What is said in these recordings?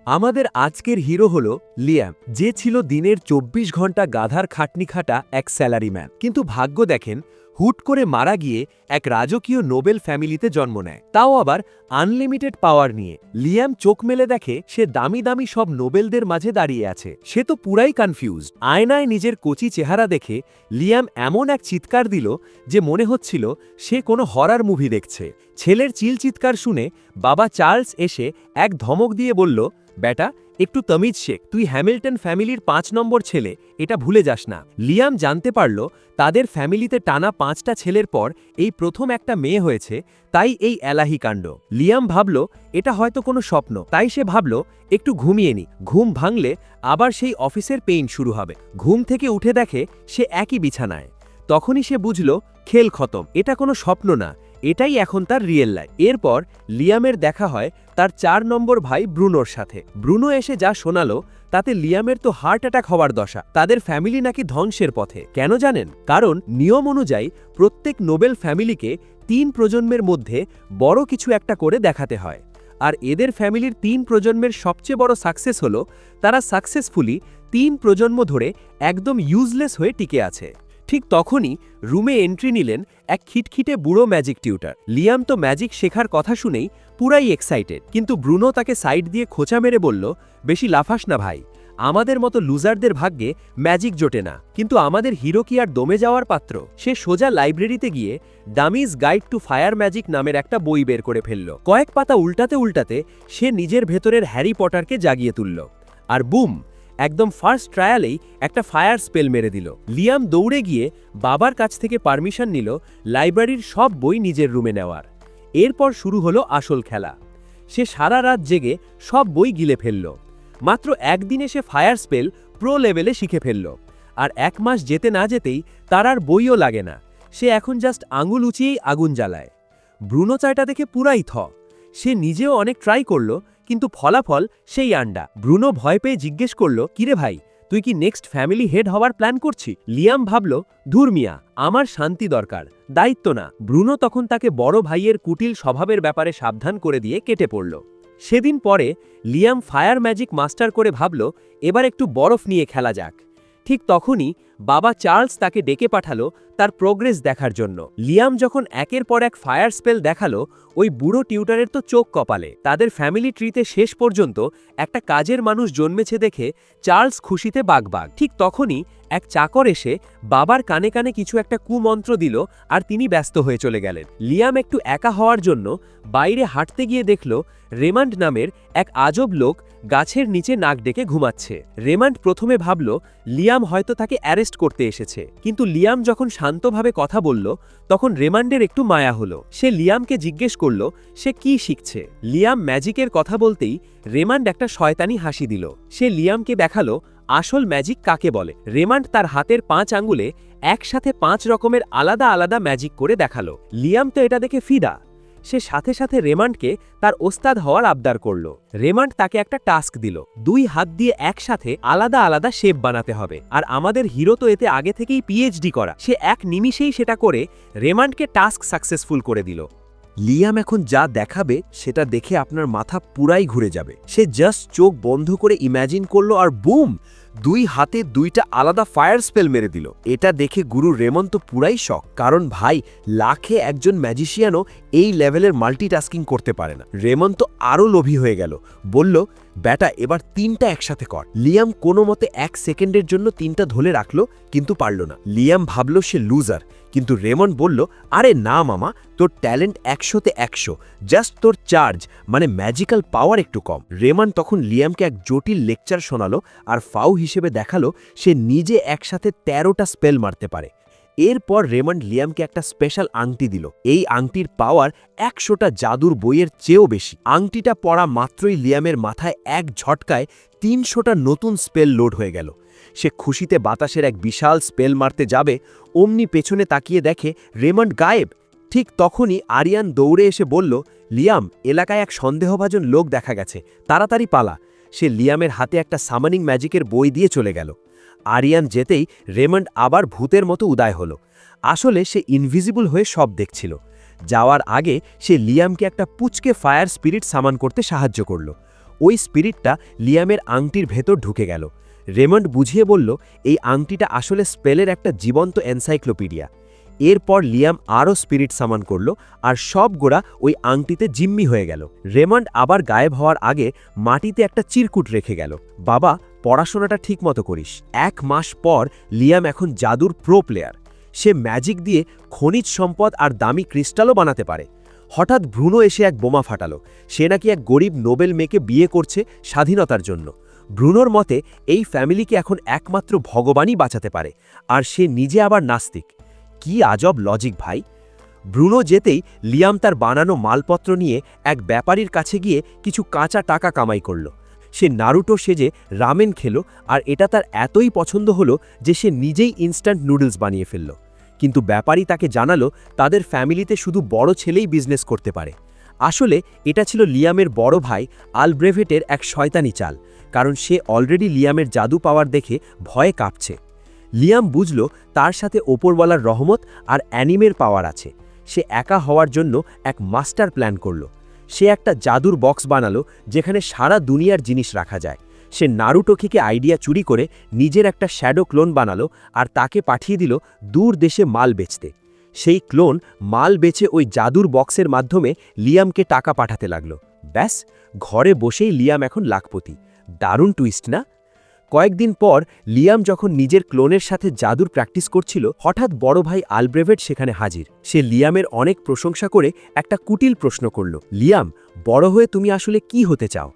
আমাদের আজকের হিরো হলো লিয়াম, যে ছিল দিনের ২৪ ঘন্টা গাধার খাটনি খাটা এক স্যালারিম্যান। কিন্তু ভাগ্য দেখেন, হুট করে মারা গিয়ে এক রাজকীয় নোবেল ফ্যামিলিতে জন্ম নেয়, তাও আবার আনলিমিটেড পাওয়ার নিয়ে। লিয়াম চোখ মেলে দেখে সে দামি দামি সব নোবেলদের মাঝে দাঁড়িয়ে আছে। সে তো পুরাই কনফিউজড। আয়নায় নিজের কচি চেহারা দেখে লিয়াম এমন এক চিৎকার দিল যে মনে হচ্ছিল সে কোনো হরার মুভি দেখছে। ছেলের চিৎকার শুনে বাবা চার্লস এসে এক ধমক দিয়ে বলল, বেটা, একটু তমিজ শেখ, তুই হ্যামিল্টন ফ্যামিলির ৫ নম্বর ছেলে, এটা ভুলে যাস না। লিয়াম জানতে পারল তাদের ফ্যামিলিতে টানা ৫টা ছেলের পর এই প্রথম একটা মেয়ে হয়েছে, তাই এই এলাহি কাণ্ড। লিয়াম ভাবল এটা হয়তো কোনো স্বপ্ন, তাই সে ভাবল একটু ঘুমিয়ে নি, ঘুম ভাঙলে আবার সেই অফিসের পেইন শুরু হবে। ঘুম থেকে উঠে দেখে সে একই বিছানায়। তখনই সে বুঝল খেল খতম, এটা কোনো স্বপ্ন না, এটাই এখন তার রিয়েল লাইফ। এরপর লিয়ামের দেখা হয় তার ৪ নম্বর ভাই ব্রুনোর সাথে। ব্রুনো এসে যা শোনালো তাতে লিয়ামের তো হার্ট অ্যাটাক হওয়ার দশা। তাদের ফ্যামিলি নাকি ধ্বংসের পথে। কেন জানেন? কারণ নিয়ম অনুযায়ী প্রত্যেক নোবেল ফ্যামিলিকে ৩ প্রজন্মের মধ্যে বড় কিছু একটা করে দেখাতে হয়। আর এদের ফ্যামিলির ৩ প্রজন্মের সবচেয়ে বড় সাকসেস হলো তারা সাকসেসফুলি ৩ প্রজন্ম ধরে একদম ইউজলেস হয়ে টিকে আছে। ঠিক তখনই রুমে এন্ট্রি নিলেন এক খিটখিটে বুড়ো ম্যাজিক টিউটার। লিয়াম তো ম্যাজিক শেখার কথা শুনেই পুরাই এক্সাইটেড, কিন্তু ব্রুনো তাকে সাইড দিয়ে খোঁচা মেরে বলল, বেশি লাফাস না ভাই, আমাদের মতো লুজারদের ভাগ্যে ম্যাজিক জোটে না। কিন্তু আমাদের হিরো কি আর দমে যাওয়ার পাত্র? সে সোজা লাইব্রেরিতে গিয়ে ডামিজ গাইড টু ফায়ার ম্যাজিক নামের একটা বই বের করে ফেলল। কয়েক পাতা উল্টাতে উল্টাতে সে নিজের ভেতরের হ্যারি পটারকে জাগিয়ে তুলল, আর বুম, একদম ফার্স্ট ট্রায়ালেই একটা ফায়ার স্পেল মেরে দিল। লিয়াম দৌড়ে গিয়ে বাবার কাছ থেকে পারমিশন নিল লাইব্রেরির সব বই নিজের রুমে নেওয়ার। এরপর শুরু হলো আসল খেলা। সে সারা রাত জেগে সব বই গিলে ফেলল। মাত্র একদিনে সে ফায়ার স্পেল প্রো লেভেলে শিখে ফেলল। আর ১ মাস যেতে না যেতেই তার আর বইও লাগে না, সে এখন জাস্ট আঙুল উঁচিয়েই আগুন জ্বালায়। ব্রুনো চায়টা দেখে পুরাই থ। সে নিজেও অনেক ট্রাই করল, কিন্তু ফলাফল সেই আন্ডা। ব্রুনো ভয় পেয়ে জিজ্ঞেস করল, কিরে ভাই, তুই কি নেক্সট ফ্যামিলি হেড হওয়ার প্ল্যান করছি? লিয়াম ভাবল, ধুর মিয়া, আমার শান্তি দরকার, দায়িত্ব না। ব্রুনো তখন তাকে বড় ভাইয়ের কুটিল স্বভাবের ব্যাপারে সাবধান করে দিয়ে কেটে পড়ল। সেদিন পরে লিয়াম ফায়ার ম্যাজিক মাস্টার করে ভাবল এবার একটু বরফ নিয়ে খেলা যাক। ঠিক তখনই বাবা চার্লস তাকে ডেকে পাঠালো তার প্রোগ্রেস দেখার জন্য। লিয়াম যখন একের পর এক ফায়ার স্পেল দেখালো, ওই বুড়ো টিউটারের তো চোখ কপালে। তাদের ফ্যামিলি ট্রিতে শেষ পর্যন্ত একটা কাজের মানুষ জন্মেছে দেখে চার্লস খুশিতে বাগবাগ। ঠিক তখনই এক চাকর এসে বাবার কানে কানে কিছু একটা কুমন্ত্র দিল, আর তিনি ব্যস্ত হয়ে চলে গেলেন। লিয়াম একটু একা হওয়ার জন্য বাইরে হাঁটতে গিয়ে দেখল রেমান্ড নামের এক আজব লোক গাছের নিচে নাক ডেকে ঘুমাচ্ছে। রেমান্ড প্রথমে ভাবল লিয়াম হয়তো তাকে অ্যারেস্ট করতে এসেছে, কিন্তু লিয়াম যখন শান্তভাবে কথা বলল তখন রেমান্ডের একটু মায়া হলো। সে লিয়ামকে জিজ্ঞেস করল সে কি শিখছে। লিয়াম ম্যাজিকের কথা বলতেই রেমান্ড একটা শয়তানি হাসি দিল। সে লিয়ামকে দেখালো আসল ম্যাজিক কাকে বলে। রেমান্ড তার হাতের ৫ আঙ্গুলে একসাথে ৫ রকমের আলাদা আলাদা ম্যাজিক করে দেখালো। লিয়াম তো এটা দেখে ফিদা। সে সাথে সাথে রেমান্ডকে তার ওস্তাদ হওয়ার আবদার করল। রেমান্ড তাকে একটা টাস্ক দিল, ২ হাত দিয়ে একসাথে আলাদা আলাদা শেপ বানাতে হবে। আর আমাদের হিরো তো এতে আগে থেকেই পিএইচডি করা। সে এক নিমিষেই সেটা করে রেমান্ডকে টাস্ক সাকসেসফুল করে দিল। লিয়াম এখন যা দেখাবে সেটা দেখে আপনার মাথা পুরাই ঘুরে যাবে। সে জাস্ট চোখ বন্ধ করে ইম্যাজিন করলো, আর বুম, ২ হাতে ২টা আলাদা ফায়ার স্পেল মেরে দিল। এটা দেখে গুরু রেমন তো পুরাই শক, কারণ ভাই, লাখে একজন ম্যাজিশিয়ানও এই লেভেলের মাল্টিটাস্কিং করতে পারে না। রেমন তো আরও লোভী হয়ে গেল, বলল, বেটা, এবার ৩টা একসাথে কর। লিয়াম কোনো মতে ১ সেকেন্ডের জন্য ৩টা ধরে রাখলো, কিন্তু পারল না। লিয়াম ভাবল সে লুজার, কিন্তু রেমন বলল, আরে না মামা, তোর ট্যালেন্ট ১০০তে ১০০, জাস্ট তোর চার্জ মানে ম্যাজিক্যাল পাওয়ার একটু কম। রেমন তখন লিয়ামকে এক জটিল লেকচার শোনালো, আর ফাউ হিসেবে দেখালো সে নিজে একসাথে ১৩টা স্পেল মারতে পারে। এরপর রেমন্ড লিয়ামকে একটা স্পেশাল আংটি দিল। এই আংটির পাওয়ার ১০০টা জাদুর বইয়ের চেয়েও বেশি। আংটিটা পরা মাত্রই লিয়ামের মাথায় এক ঝটকায় ৩০০টা নতুন স্পেল লোড হয়ে গেল। সে খুশিতে বাতাসের এক বিশাল স্পেল মারতে যাবে, অমনি পেছনে তাকিয়ে দেখে রেমন্ড গায়েব। ঠিক তখনই আরিয়ান দৌড়ে এসে বলল, লিয়াম, এলাকায় এক সন্দেহভাজন লোক দেখা গেছে, তাড়াতাড়ি পালা। সে লিয়ামের হাতে একটা সামানিং ম্যাজিকের বই দিয়ে চলে গেল। আরিয়ান যেতেই রেমন্ড আবার ভূতের মতো উদয় হলো। আসলে সে ইনভিজিবল হয়ে সব দেখছিল। যাওয়ার আগে সে লিয়ামকে একটা পুচকে ফায়ার স্পিরিট সামান করতে সাহায্য করল। ওই স্পিরিটটা লিয়ামের আংটির ভেতর ঢুকে গেল। রেমন্ড বুঝিয়ে বলল, এই আংটিটা আসলে স্পেলের একটা জীবন্ত এনসাইক্লোপিডিয়া। এরপর লিয়াম আরও স্পিরিট সামান করল, আর সব গোড়া ওই আংটিতে জিম্মি হয়ে গেল। রেমন্ড আবার গায়েব হওয়ার আগে মাটিতে একটা চিরকুট রেখে গেল, বাবা, পড়াশোনাটা ঠিকমতো করিস। 1 মাস পর লিয়াম এখন জাদুর প্রো প্লেয়ার। সে ম্যাজিক দিয়ে খনিজ সম্পদ আর দামি ক্রিস্টালও বানাতে পারে। হঠাৎ ব্রুনো এসে এক বোমা ফাটালো। সে নাকি এক গরিব নোবেল মেয়েকে বিয়ে করছে স্বাধীনতার জন্য। ব্রুনোর মতে এই ফ্যামিলিকে এখন একমাত্র ভগবানই বাঁচাতে পারে, আর সে নিজে আবার নাস্তিক। কি আজব লজিক ভাই! ব্রুনো যেতেই লিয়াম তার বানানো মালপত্র নিয়ে এক ব্যাপারীর কাছে গিয়ে কিছু কাঁচা টাকা কামাই করল। সে নারুটো সেজে রামেন খেল, আর এটা তার এতই পছন্দ হলো যে সে নিজেই ইনস্ট্যান্ট নুডলস বানিয়ে ফেলল। কিন্তু ব্যাপারী তাকে জানালো তাদের ফ্যামিলিতে শুধু বড় ছেলেই বিজনেস করতে পারে। আসলে এটা ছিল লিয়ামের বড় ভাই আলব্রেভেটের এক শয়তানি চাল, কারণ সে অলরেডি লিয়ামের জাদু পাওয়ার দেখে ভয়ে কাঁপছে। লিয়াম বুঝল তার সাথে ওপরওয়ালার রহমত আর অ্যানিমের পাওয়ার আছে। সে একা হওয়ার জন্য এক মাস্টার প্ল্যান করল। সে একটা জাদুর বক্স বানালো যেখানে সারা দুনিয়ার জিনিস রাখা যায়। সে নারুটো থেকে আইডিয়া চুরি করে নিজের একটা শ্যাডো ক্লোন বানালো, আর তাকে পাঠিয়ে দিল দূর দেশে মাল বেচতে। সেই ক্লোন মাল বেচে ওই জাদুর বক্সের মাধ্যমে লিয়ামকে টাকা পাঠাতে লাগলো। ব্যাস, ঘরে বসেই লিয়াম এখন লাখপতি। দারুণ টুইস্ট না? কয়েকদিন পর লিয়াম যখন নিজের ক্লোনের সাথে জাদুর প্র্যাকটিস করছিল, হঠাৎ বড় ভাই আলব্রেভেট সেখানে হাজির। সে লিয়ামের অনেক প্রশংসা করে একটা কুটিল প্রশ্ন করল, লিয়াম, বড় হয়ে তুমি আসলে কি হতে চাও?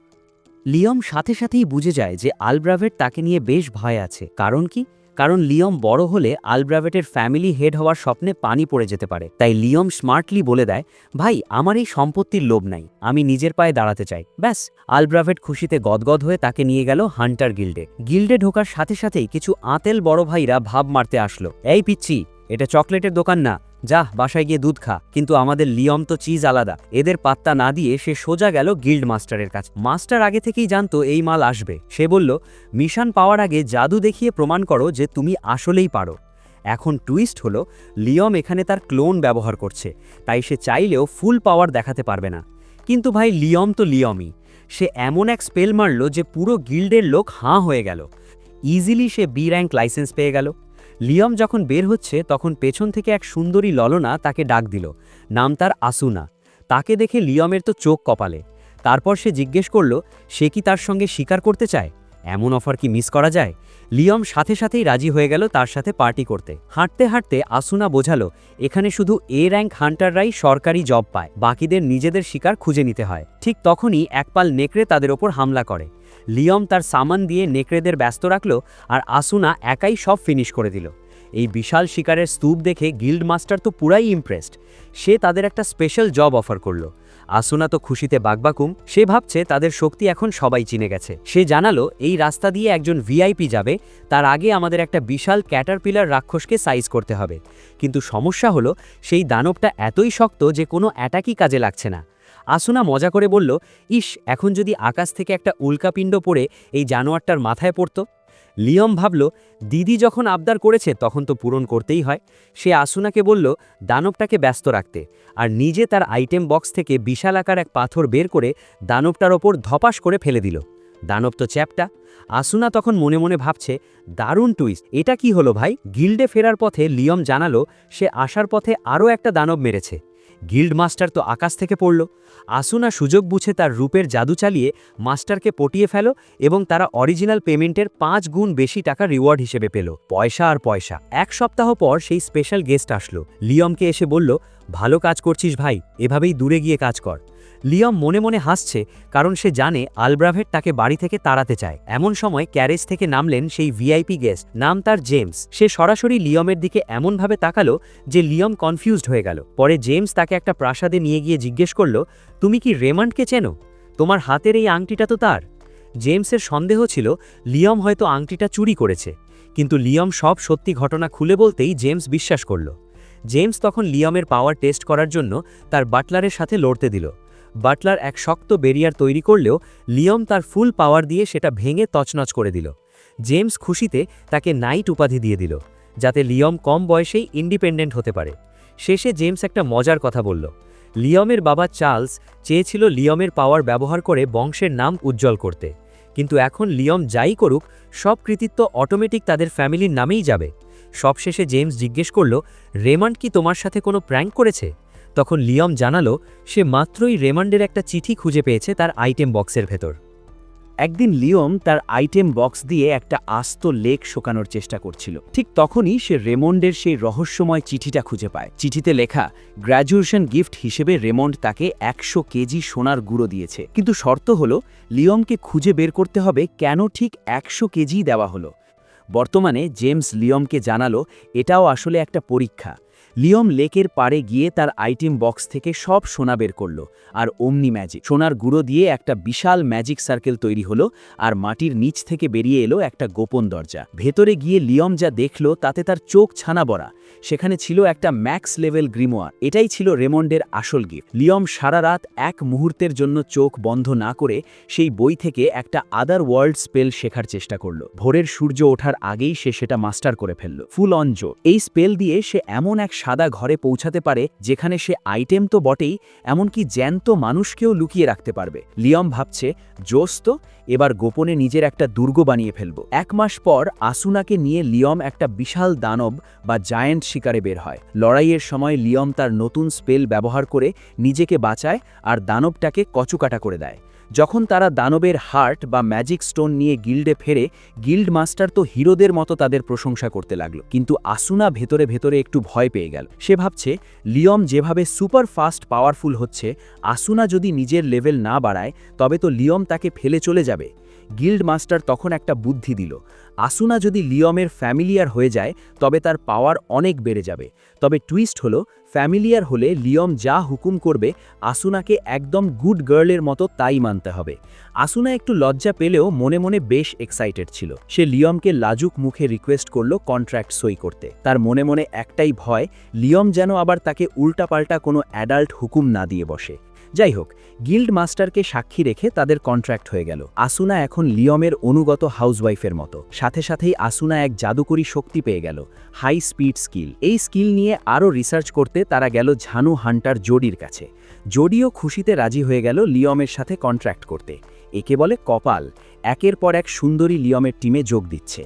লিয়ম সাথে সাথেই বুঝে যায় যে আলব্রাভেট তাকে নিয়ে বেশ ভয় আছে। কারণ কি? কারণ লিয়ম বড় হলে আলব্রাভেটের ফ্যামিলি হেড হওয়ার স্বপ্নে পানি পড়ে যেতে পারে। তাই লিয়ম স্মার্টলি বলে দেয়, ভাই, আমার এই সম্পত্তির লোভ নাই, আমি নিজের পায়ে দাঁড়াতে চাই। ব্যাস, আলব্রাভেট খুশিতে গদগদ হয়ে তাকে নিয়ে গেল হান্টার গিল্ডে। গিল্ডে ঢোকার সাথে সাথেই কিছু আঁতেল বড় ভাইরা ভাব মারতে আসলো, এই পিচ্ছি, এটা চকলেটের দোকান না, যা বাসায় গিয়ে দুধ খা। কিন্তু আমাদের লিয়ম তো চিজ আলাদা। এদের পাত্তা না দিয়ে সে সোজা গেল গিল্ড মাস্টারের কাছে। মাস্টার আগে থেকেই জানতো এই মাল আসবে। সে বলল, মিশন পাওয়ার আগে জাদু দেখিয়ে প্রমাণ করো যে তুমি আসলেই পারো। এখন টুইস্ট হলো, লিয়ম এখানে তার ক্লোন ব্যবহার করছে, তাই সে চাইলেও ফুল পাওয়ার দেখাতে পারবে না। কিন্তু ভাই, লিয়ম তো লিয়মই। সে এমন এক স্পেল মারল যে পুরো গিল্ডের লোক হাঁ হয়ে গেল। ইজিলি সে বি র্যাঙ্ক লাইসেন্স পেয়ে গেল। লিয়ম যখন বের হচ্ছে তখন পেছন থেকে এক সুন্দরী ললনা তাকে ডাক দিল। নাম তার আসুনা। তাকে দেখে লিয়মের তো চোখ কপালে। তারপর সে জিজ্ঞেস করল, সে কি তার সঙ্গে শিকার করতে চায়? এমন অফার কি মিস করা যায়? লিয়ম সাথে সাথেই রাজি হয়ে গেল তার সাথে পার্টি করতে। হাঁটতে হাঁটতে আসুনা বোঝালো, এখানে শুধু এ র্যাঙ্ক হান্টাররাই সরকারি জব পায়, বাকিদের নিজেদের শিকার খুঁজে নিতে হয়। ঠিক তখনই একপাল নেকড়ে তাদের ওপর হামলা করে। লিয়ম তার সামান দিয়ে নেকড়েদের ব্যস্ত রাখল, আর আসুনা একাই সব ফিনিশ করে দিল। এই বিশাল শিকারের স্তূপ দেখে গিল্ড মাস্টার তো পুরাই ইমপ্রেসড। সে তাদের একটা স্পেশাল জব অফার করল। আসুনা তো খুশিতে বাকবাকুম। সে ভাবছে তাদের শক্তি এখন সবাই চিনে গেছে। সে জানালো, এই রাস্তা দিয়ে একজন ভিআইপি যাবে, তার আগে আমাদের একটা বিশাল ক্যাটারপিলার রাক্ষসকে সাইজ করতে হবে। কিন্তু সমস্যা হলো, সেই দানবটা এতই শক্ত যে কোনো অ্যাটাকই কাজে লাগছে না। আসুনা মজা করে বলল, ইস, এখন যদি আকাশ থেকে একটা উল্কাপিণ্ড পড়ে এই জানোয়ারটার মাথায় পড়ত। লিয়ম ভাবল, দিদি যখন আবদার করেছে তখন তো পূরণ করতেই হয়। সে আসুনাকে বলল দানবটাকে ব্যস্ত রাখতে, আর নিজে তার আইটেম বক্স থেকে বিশাল আকার এক পাথর বের করে দানবটার ওপর ধপাস করে ফেলে দিল। দানব তো চ্যাপটা। আসুনা তখন মনে মনে ভাবছে, দারুণ টুইস্ট, এটা কি হলো ভাই? গিল্ডে ফেরার পথে লিয়ম জানালো সে আসার পথে আরও একটা দানব মেরেছে। গিল্ড মাস্টার তো আকাশ থেকে পড়ল। আসুনা সুযোগ বুঝে তার রূপের জাদু চালিয়ে মাস্টারকে পটিয়ে ফেল, এবং তারা অরিজিনাল পেমেন্টের 5 গুণ বেশি টাকা রিওয়ার্ড হিসেবে পেল। পয়সা আর পয়সা। 1 সপ্তাহ পর সেই স্পেশাল গেস্ট আসলো। লিয়মকে এসে বলল, ভালো কাজ করছিস ভাই, এভাবেই দূরে গিয়ে কাজ কর। লিয়ম মনে মনে হাসছে, কারণ সে জানে আলব্রাভেট তাকে বাড়ি থেকে তাড়াতে চায়। এমন সময় ক্যারেজ থেকে নামলেন সেই ভিআইপি গেস্ট। নাম তার জেমস। সে সরাসরি লিয়মের দিকে এমনভাবে তাকালো যে লিয়ম কনফিউজড হয়ে গেল। পরে জেমস তাকে একটা প্রাসাদে নিয়ে গিয়ে জিজ্ঞেস করল, তুমি কি রেমান্ডকে চেনো? তোমার হাতের এই আংটিটা তো তার। জেমসের সন্দেহ ছিল লিয়ম হয়তো আংটিটা চুরি করেছে, কিন্তু লিয়ম সব সত্যি ঘটনা খুলে বলতেই জেমস বিশ্বাস করল। জেমস তখন লিয়মের পাওয়ার টেস্ট করার জন্য তার বাটলারের সাথে লড়তে দিল। বাটলার এক শক্ত ব্যারিয়ার তৈরি করলেও লিয়ম তার ফুল পাওয়ার দিয়ে সেটা ভেঙে তছনছ করে দিল। জেমস খুশিতে তাকে নাইট উপাধি দিয়ে দিল, যাতে লিয়ম কম বয়সেই ইন্ডিপেন্ডেন্ট হতে পারে। শেষে জেমস একটা মজার কথা বলল, লিয়মের বাবা চার্লস চেয়েছিল লিয়মের পাওয়ার ব্যবহার করে বংশের নাম উজ্জ্বল করতে, কিন্তু এখন লিয়ম যাই করুক সব কৃতিত্ব অটোমেটিক তাদের ফ্যামিলির নামেই যাবে। সবশেষে জেমস জিজ্ঞেস করল, রেমান্ড কি তোমার সাথে কোনো প্র্যাঙ্ক করেছে? তখন লিয়ম জানালো সে মাত্রই রেমান্ডের একটা চিঠি খুঁজে পেয়েছে তার আইটেম বক্সের ভেতর। একদিন লিওম তার আইটেম বক্স দিয়ে একটা আস্ত লেক শোকানোর চেষ্টা করছিল। ঠিক তখনই সে রেমন্ডের সেই রহস্যময় চিঠিটা খুঁজে পায়। চিঠিতে লেখা, গ্র্যাজুয়েশন গিফট হিসেবে রেমন্ড তাকে 100 কেজি সোনার গুঁড়ো দিয়েছে, কিন্তু শর্ত হলো লিওমকে খুঁজে বের করতে হবে কেন ঠিক 100 কেজি দেওয়া হলো। বর্তমানে জেমস লিওমকে জানালো এটাও আসলে একটা পরীক্ষা। লিওম লেকের পাড়ে গিয়ে তার আইটেম বক্স থেকে সব সোনা বের করল, আর অমনি ম্যাজিক, সোনার গুঁড়ো দিয়ে একটা বিশাল ম্যাজিক সার্কেল তৈরি হলো, আর মাটির নিচ থেকে বেরিয়ে এলো একটা গোপন দরজা। ভেতরে গিয়ে লিওম যা দেখল তাতে তার চোখ ছানা বড়া। সেখানে ছিল একটা ম্যাক্স লেভেল গ্রিমোয়ার। এটাই ছিল রেমন্ডের আসল গিফট। লিওম সারা রাত এক মুহূর্তের জন্য চোখ বন্ধ না করে সেই বই থেকে একটা আদার ওয়ার্ল্ড স্পেল শেখার চেষ্টা করল। ভোরের সূর্য ওঠার আগেই সে সেটা মাস্টার করে ফেলল। ফুল অন জো। এই স্পেল দিয়ে সে এমন এক সাদা ঘরে পৌঁছাতে পারে যেখানে সে আইটেম তো বটেই, এমনকি জ্যান্ত মানুষকেও লুকিয়ে রাখতে পারবে। লিওম ভাবছে, জোস তো, এবার গোপনে নিজের একটা দুর্গ বানিয়ে ফেলব। 1 মাস পর আসুনাকে নিয়ে লিওম একটা বিশাল দানব বা জায়ান্ট শিকারে বের হয়। লড়াইয়ের সময় লিওম তার নতুন স্পেল ব্যবহার করে নিজেকে বাঁচায় আর দানবটাকে কচুকাটা করে দেয়। যখন তারা দানবের হার্ট বা ম্যাজিক স্টোন নিয়ে গিল্ডে ফেরে, গিল্ড মাস্টার তো হিরোদের মতো তাদের প্রশংসা করতে লাগলো, কিন্তু আসুনা ভেতরে ভেতরে একটু ভয় পেয়ে গেল। সে ভাবছে, লিওম যেভাবে সুপার ফাস্ট পাওয়ারফুল হচ্ছে, আসুনা যদি নিজের লেভেল না বাড়ায় তবে তো লিওম তাকে ফেলে চলে যাবে। গিল্ড মাস্টার তখন একটা বুদ্ধি দিল, আসুনা যদি লিওমের ফ্যামিলিয়ার হয়ে যায় তবে তার পাওয়ার অনেক বেড়ে যাবে। তবে টুইস্ট হলো, ফ্যামিলিয়ার হলে লিওম যা হুকুম করবে আসুনাকে একদম গুড গার্লের মতো তাই মানতে হবে। আসুনা একটু লজ্জা পেলেও মনে মনে বেশ এক্সাইটেড ছিল। সে লিওমকে লাজুক মুখে রিকোয়েস্ট করল কন্ট্রাক্ট সই করতে। তার মনে মনে একটাই ভয়, লিওম যেন আবার তাকে উল্টাপাল্টা কোনো অ্যাডাল্ট হুকুম না দিয়ে বসে। যাই হোক, গিল্ড মাস্টারকে সাক্ষী রেখে তাদের কন্ট্রাক্ট হয়ে গেল। আসুনা এখন লিওমের অনুগত হাউসওয়াইফের মতো। সাথে সাথেই আসুনা এক জাদুকরী শক্তি পেয়ে গেল, হাই স্পিড স্কিল। এই স্কিল নিয়ে আরও রিসার্চ করতে তারা গেল ঝানু হান্টার জোডির কাছে। জোডিও খুশিতে রাজি হয়ে গেল লিওমের সাথে কন্ট্রাক্ট করতে। একে বলে কপাল, একের পর এক সুন্দরী লিওমের টিমে যোগ দিচ্ছে।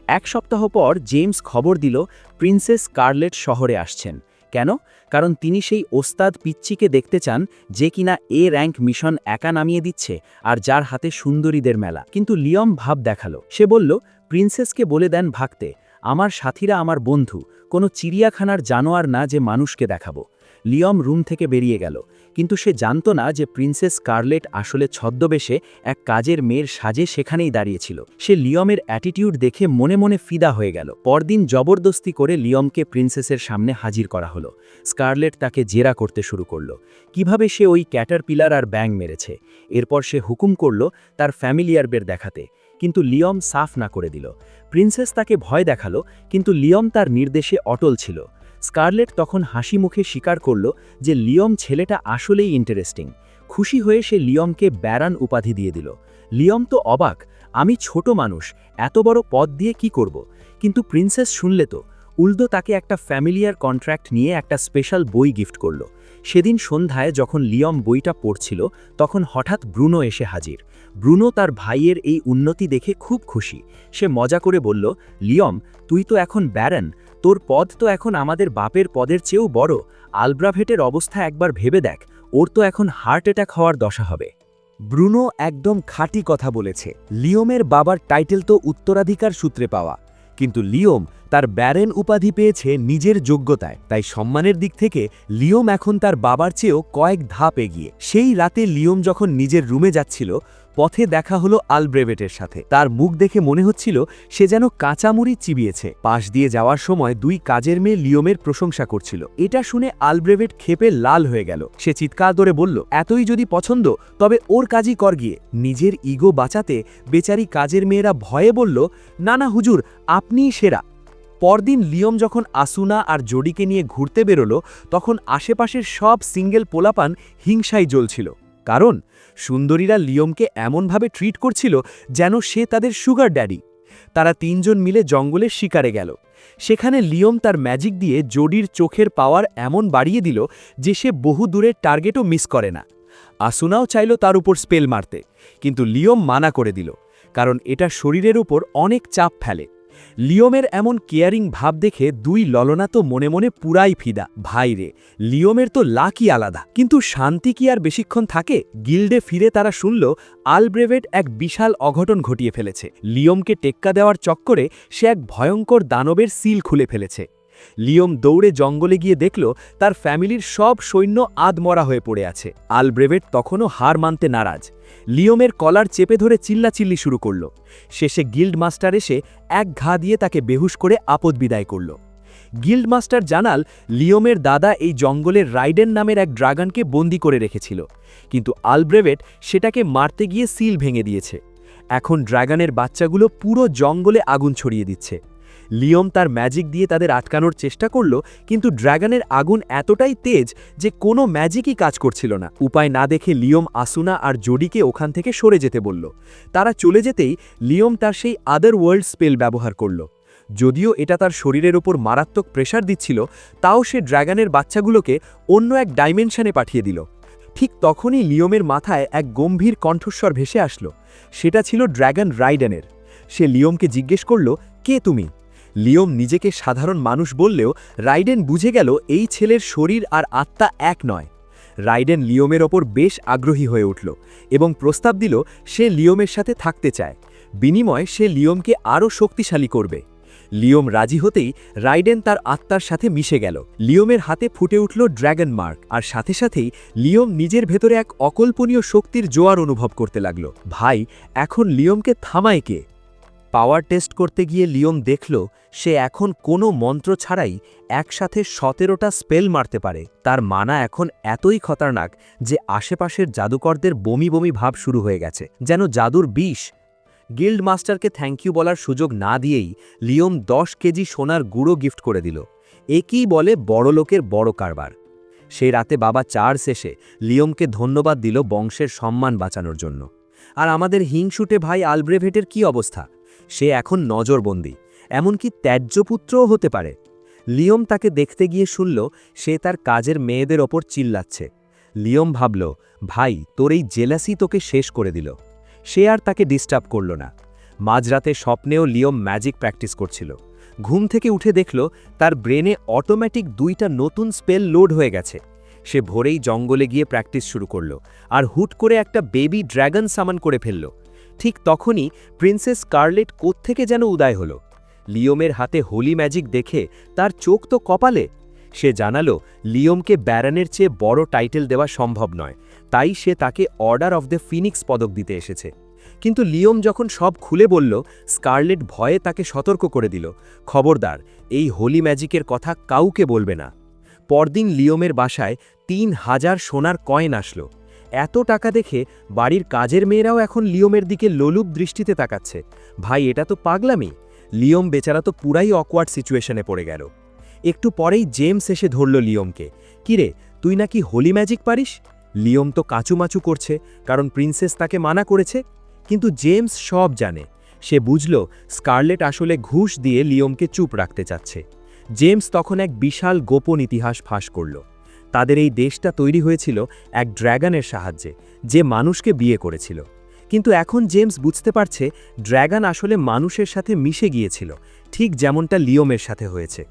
1 সপ্তাহ পর জেমস খবর দিল প্রিন্সেস স্কারলেট শহরে আসছেন। কেন? কারণ তিনি সেই ওস্তাদ পিচ্চিকে দেখতে চান যে কিনা এ র্যাঙ্ক মিশন একা নামিয়ে দিচ্ছে আর যার হাতে সুন্দরীদের মেলা। কিন্তু লিওম ভাব দেখালো। সে বলল, প্রিন্সেসকে বলে দেন ভাগতে, আমার সাথীরা আমার বন্ধু, কোনো চিড়িয়াখানার জানোয়ার না যে মানুষকে দেখাবো। লিওম রুম থেকে বেরিয়ে গেল, কিন্তু সে জানত না যে প্রিন্সেস স্কারলেট আসলে ছদ্মবেশে এক কাজের মেয়ের সাজে সেখানেই দাঁড়িয়েছিল। সে লিওমের অ্যাটিটিউড দেখে মনে মনে ফিদা হয়ে গেল। পরদিন জবরদস্তি করে লিওমকে প্রিন্সেসের সামনে হাজির করা হলো। স্কারলেট তাকে জেরা করতে শুরু করলো, কিভাবে সে ওই ক্যাটারপিলার আর ব্যাং মেরেছে। এরপর সে হুকুম করল তার ফ্যামিলিয়ারদের দেখাতে, কিন্তু লিওম সাফ না করে দিল। প্রিন্সেস তাকে ভয় দেখালো, কিন্তু লিওম তার নির্দেশে অটল ছিল। স্কারলেট তখন হাসি মুখে স্বীকার করল যে লিওম ছেলেটা আসলেই ইন্টারেস্টিং। খুশি হয়ে সে লিওমকে ব্যারান উপাধি দিয়ে দিল। লিওম তো অবাক, আমি ছোট মানুষ, এত বড় পদ দিয়ে কি করব? কিন্তু প্রিন্সেস শুনলে তো, উল্টো তাকে একটা ফ্যামিলিয়ার কন্ট্রাক্ট নিয়ে একটা স্পেশাল বই গিফট করল। সেদিন সন্ধ্যায় যখন লিওম বইটা পড়ছিল তখন হঠাৎ ব্রুনো এসে হাজির। ব্রুনো তার ভাইয়ের এই উন্নতি দেখে খুব খুশি। সে মজা করে বলল, লিওম, তুই তো এখন ব্যারন, তোর পদ তো এখন আমাদের বাপের পদের চেয়েও বড়। আলব্রাভেটের অবস্থা একবার ভেবে দেখ, ওর তো এখন হার্ট অ্যাটাক হওয়ার দশা হবে। ব্রুনো একদম খাঁটি কথা বলেছে। লিওমের বাবার টাইটেল তো উত্তরাধিকার সূত্রে পাওয়া, কিন্তু লিওম তার ব্যারেন উপাধি পেয়েছে নিজের যোগ্যতায়। তাই সম্মানের দিক থেকে লিওম এখন তার বাবার চেয়েও কয়েক ধাপ এগিয়ে। সেই রাতে লিওম যখন নিজের রুমে যাচ্ছিল, পথে দেখা হলো আলব্রেভেটের সাথে। তার মুখ দেখে মনে হচ্ছিল সে যেন কাঁচামুড়ি চিবিয়েছে। পাশ দিয়ে যাওয়ার সময় 2 কাজের মেয়ে লিওমের প্রশংসা করছিল। এটা শুনে আলব্রেভেট ক্ষেপে লাল হয়ে গেল। সে চিৎকার করে বলল, এতই যদি পছন্দ তবে ওর কাজই কর গিয়ে। নিজের ইগো বাঁচাতে বেচারি কাজের মেয়েরা ভয়ে বলল, না না হুজুর, আপনিই সেরা। পরদিন লিওম যখন আসুনা আর জোডিকে নিয়ে ঘুরতে বেরোলো, তখন আশেপাশের সব সিঙ্গেল পোলাপান হিংসায় জ্বলছিল। কারণ সুন্দরীরা লিওমকে এমনভাবে ট্রিট করছিল যেন সে তাদের সুগার ড্যাডি। তারা তিনজন মিলে জঙ্গলের শিকারে গেল। সেখানে লিওম তার ম্যাজিক দিয়ে জোডির চোখের পাওয়ার এমন বাড়িয়ে দিল যে সে বহু দূরের টার্গেটও মিস করে না। আসুনাও চাইল তার উপর স্পেল মারতে, কিন্তু লিওম মানা করে দিল, কারণ এটা শরীরের উপর অনেক চাপ ফেলে। লিওমের এমন কেয়ারিং ভাব দেখে দুই ললনা তো মনে মনে পুরাই ফিদা। ভাইরে, লিওমের তো লাকই আলাদা। কিন্তু শান্তি কি আর বেশিক্ষণ থাকে? গিল্ডে ফিরে তারা শুনল আলব্রেভেট এক বিশাল অঘটন ঘটিয়ে ফেলেছে। লিওমকে টেক্কা দেওয়ার চক্করে সে এক ভয়ঙ্কর দানবের সিল খুলে ফেলেছে। লিওম দৌড়ে জঙ্গলে গিয়ে দেখল তার ফ্যামিলির সব সৈন্য আধমরা হয়ে পড়ে আছে। আলব্রেভেট তখনও হার মানতে নারাজ। লিওমের কলার চেপে ধরে চিল্লাচিল্লি শুরু করল। শেষে গিল্ড মাস্টার এসে এক ঘা দিয়ে তাকে বেহুশ করে আপদ বিদায় করল। গিল্ড মাস্টার জানাল লিওমের দাদা এই জঙ্গলের রাইডেন নামের এক ড্রাগনকে বন্দি করে রেখেছিল, কিন্তু আলব্রেভেট সেটাকে মারতে গিয়ে সিল ভেঙে দিয়েছে। এখন ড্রাগনের বাচ্চাগুলো পুরো জঙ্গলে আগুন ছড়িয়ে দিচ্ছে। লিওম তার ম্যাজিক দিয়ে তাদের আটকানোর চেষ্টা করল, কিন্তু ড্রাগনের আগুন এতটাই তেজ যে কোনো ম্যাজিকই কাজ করছিল না। উপায় না দেখে লিওম আসুনা আর জোডিকে ওখান থেকে সরে যেতে বলল। তারা চলে যেতেই লিওম তার সেই আদার ওয়ার্ল্ড স্পেল ব্যবহার করল। যদিও এটা তার শরীরের ওপর মারাত্মক প্রেশার দিচ্ছিল, তাও সে ড্রাগনের বাচ্চাগুলোকে অন্য এক ডাইমেনশনে পাঠিয়ে দিল। ঠিক তখনই লিওমের মাথায় এক গম্ভীর কণ্ঠস্বর ভেসে আসলো। সেটা ছিল ড্রাগন রাইডেনের। সে লিওমকে জিজ্ঞেস করল, কে তুমি? লিওম নিজেকে সাধারণ মানুষ বললেও রাইডেন বুঝে গেল এই ছেলের শরীর আর আত্মা এক নয়। রাইডেন লিওমের ওপর বেশ আগ্রহী হয়ে উঠল এবং প্রস্তাব দিল সে লিওমের সাথে থাকতে চায়। বিনিময়ে সে লিওমকে আরও শক্তিশালী করবে। লিওম রাজি হতেই রাইডেন তার আত্মার সাথে মিশে গেল। লিওমের হাতে ফুটে উঠল ড্র্যাগন মার্ক, আর সাথে সাথেই লিওম নিজের ভেতরে এক অকল্পনীয় শক্তির জোয়ার অনুভব করতে লাগল। ভাই, এখন লিওমকে থামায় কে? পাওয়ার টেস্ট করতে গিয়ে লিওম দেখল সে এখন কোনো মন্ত্র ছাড়াই একসাথে 17টা স্পেল মারতে পারে। তার মানা এখন এতই খতরনাক যে আশেপাশের জাদুকরদের বমি বমি ভাব শুরু হয়ে গেছে, যেন জাদুর বিষ। গিল্ড মাস্টারকে থ্যাংক ইউ বলার সুযোগ না দিয়েই লিওম 10 কেজি সোনার গুঁড়ো গিফট করে দিল। একেই বলে বড় লোকের বড় কারবার। সেই রাতে বাবা চার্লস এসে লিওমকে ধন্যবাদ দিল বংশের সম্মান বাঁচানোর জন্য। আর আমাদের হিংসুটে ভাই আলব্রেভেটের কি অবস্থা? সে এখন নজরবন্দি, এমনকি ত্যায্যপুত্রও হতে পারে। লিওম তাকে দেখতে গিয়ে শুনল সে তার কাজের মেয়েদের ওপর চিল্লাচ্ছে। লিওম ভাবল, ভাই, তোর এই জেলাসি তোকে শেষ করে দিল। সে আর তাকে ডিস্টার্ব করল না। মাঝরাতে স্বপ্নেও লিওম ম্যাজিক প্র্যাকটিস করছিল। ঘুম থেকে উঠে দেখল তার ব্রেনে অটোমেটিক 2টা নতুন স্পেল লোড হয়ে গেছে। সে ভোরেই জঙ্গলে গিয়ে প্র্যাকটিস শুরু করল, আর হুট করে একটা বেবি ড্র্যাগন সামান করে ফেলল। ঠিক তখনই প্রিন্সেস স্কারলেট কোত্থেকে যেন উদয় হল। লিওমের হাতে হোলি ম্যাজিক দেখে তার চোখ তো কপালে। সে জানালো লিওমকে ব্যারনের চেয়ে বড় টাইটেল দেওয়া সম্ভব নয়, তাই সে তাকে অর্ডার অফ দ্য ফিনিক্স পদক দিতে এসেছে। কিন্তু লিওম যখন সব খুলে বলল, স্কারলেট ভয়ে তাকে সতর্ক করে দিল, খবরদার, এই হোলি ম্যাজিকের কথা কাউকে বলবে না। পরদিন লিওমের বাসায় 3000 সোনার কয়েন আসলো। এত টাকা দেখে বাড়ির কাজের মেয়েরাও এখন লিওমের দিকে লোলুপ দৃষ্টিতে তাকাচ্ছে। ভাই, এটা তো পাগলামি। লিওম বেচারা তো পুরাই অকওয়ার্ড সিচুয়েশনে পড়ে গেল। একটু পরেই জেমস এসে ধরল লিওমকে। কিরে, তুই নাকি হোলি ম্যাজিক পারিস? লিওম তো কাঁচুমাচু করছে, কারণ প্রিন্সেস তাকে মানা করেছে। কিন্তু জেমস সব জানে। সে বুঝল স্কারলেট আসলে ঘুষ দিয়ে লিওমকে চুপ রাখতে চাচ্ছে। জেমস তখন এক বিশাল গোপন ইতিহাস ফাঁস করল। তাদের এই দেশটা তৈরি হয়েছিল এক ড্র্যাগনের সাহায্যে, যে মানুষকে বিয়ে করেছিল। কিন্তু এখন জেমস বুঝতে পারছে ড্র্যাগন আসলে মানুষের সাথে মিশে গিয়েছিল, ঠিক যেমনটা লিওমের সাথে হয়েছে।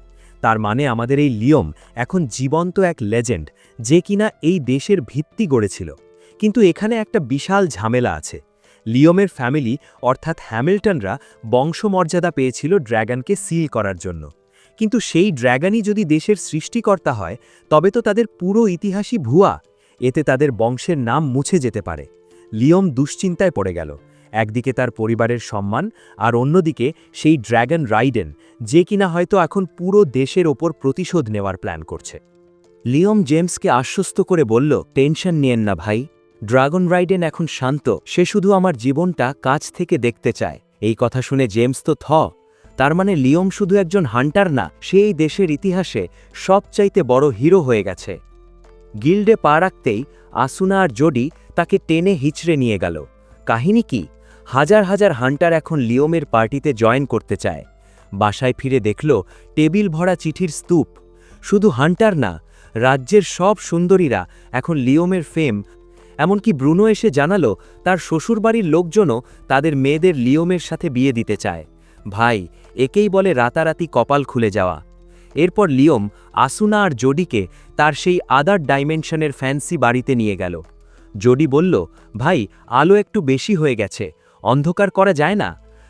তার মানে আমাদের এই লিওম এখন জীবন্ত এক লেজেন্ড, যে কিনা এই দেশের ভিত্তি গড়েছিল। কিন্তু এখানে একটা বিশাল ঝামেলা আছে। লিওমের ফ্যামিলি অর্থাৎ হ্যামিল্টনরা বংশমর্যাদা পেয়েছিল ড্র্যাগনকে সিল করার জন্য। কিন্তু সেই ড্র্যাগনই যদি দেশের সৃষ্টিকর্তা হয়, তবে তো তাদের পুরো ইতিহাসই ভুয়া। এতে তাদের বংশের নাম মুছে যেতে পারে। লিওম দুশ্চিন্তায় পড়ে গেল। একদিকে তার পরিবারের সম্মান, আর অন্যদিকে সেই ড্র্যাগন রাইডেন, যে কিনা হয়তো এখন পুরো দেশের ওপর প্রতিশোধ নেওয়ার প্ল্যান করছে। লিওম জেমসকে আশ্বস্ত করে বলল, টেনশন নিয়েন না ভাই, ড্রাগন রাইডেন এখন শান্ত। সে শুধু আমার জীবনটা কাছ থেকে দেখতে চায়। এই কথা শুনে জেমস তো তার মানে লিওম শুধু একজন হান্টার না, সে এই দেশের ইতিহাসে সবচাইতে বড় হিরো হয়ে গেছে। গিল্ডে পা রাখতেই আসুনা আর জোডি তাকে টেনে হিচড়ে নিয়ে গেল। কাহিনী কি? হাজার হাজার হান্টার এখন লিওমের পার্টিতে জয়েন করতে চায়। বাসায় ফিরে দেখল টেবিল ভরা চিঠির স্তূপ। শুধু হান্টার না, রাজ্যের সব সুন্দরীরা এখন লিওমের ফেম। এমনকি ব্রুনো এসে জানালো তার শ্বশুরবাড়ির লোকজনও তাদের মেয়েদের লিওমের সাথে বিয়ে দিতে চায়। ভাই, একেই বলে রাতারাতি কপাল খুলে যাওয়া। এরপর লিওম আসুনা আর জোডিকে তার সেই আদার ডাইমেনশনের ফ্যান্সি বাড়িতে নিয়ে গেল। জোডি বলল, ভাই, আলো একটু বেশি হয়ে গেছে, অন্ধকার করা যায় না?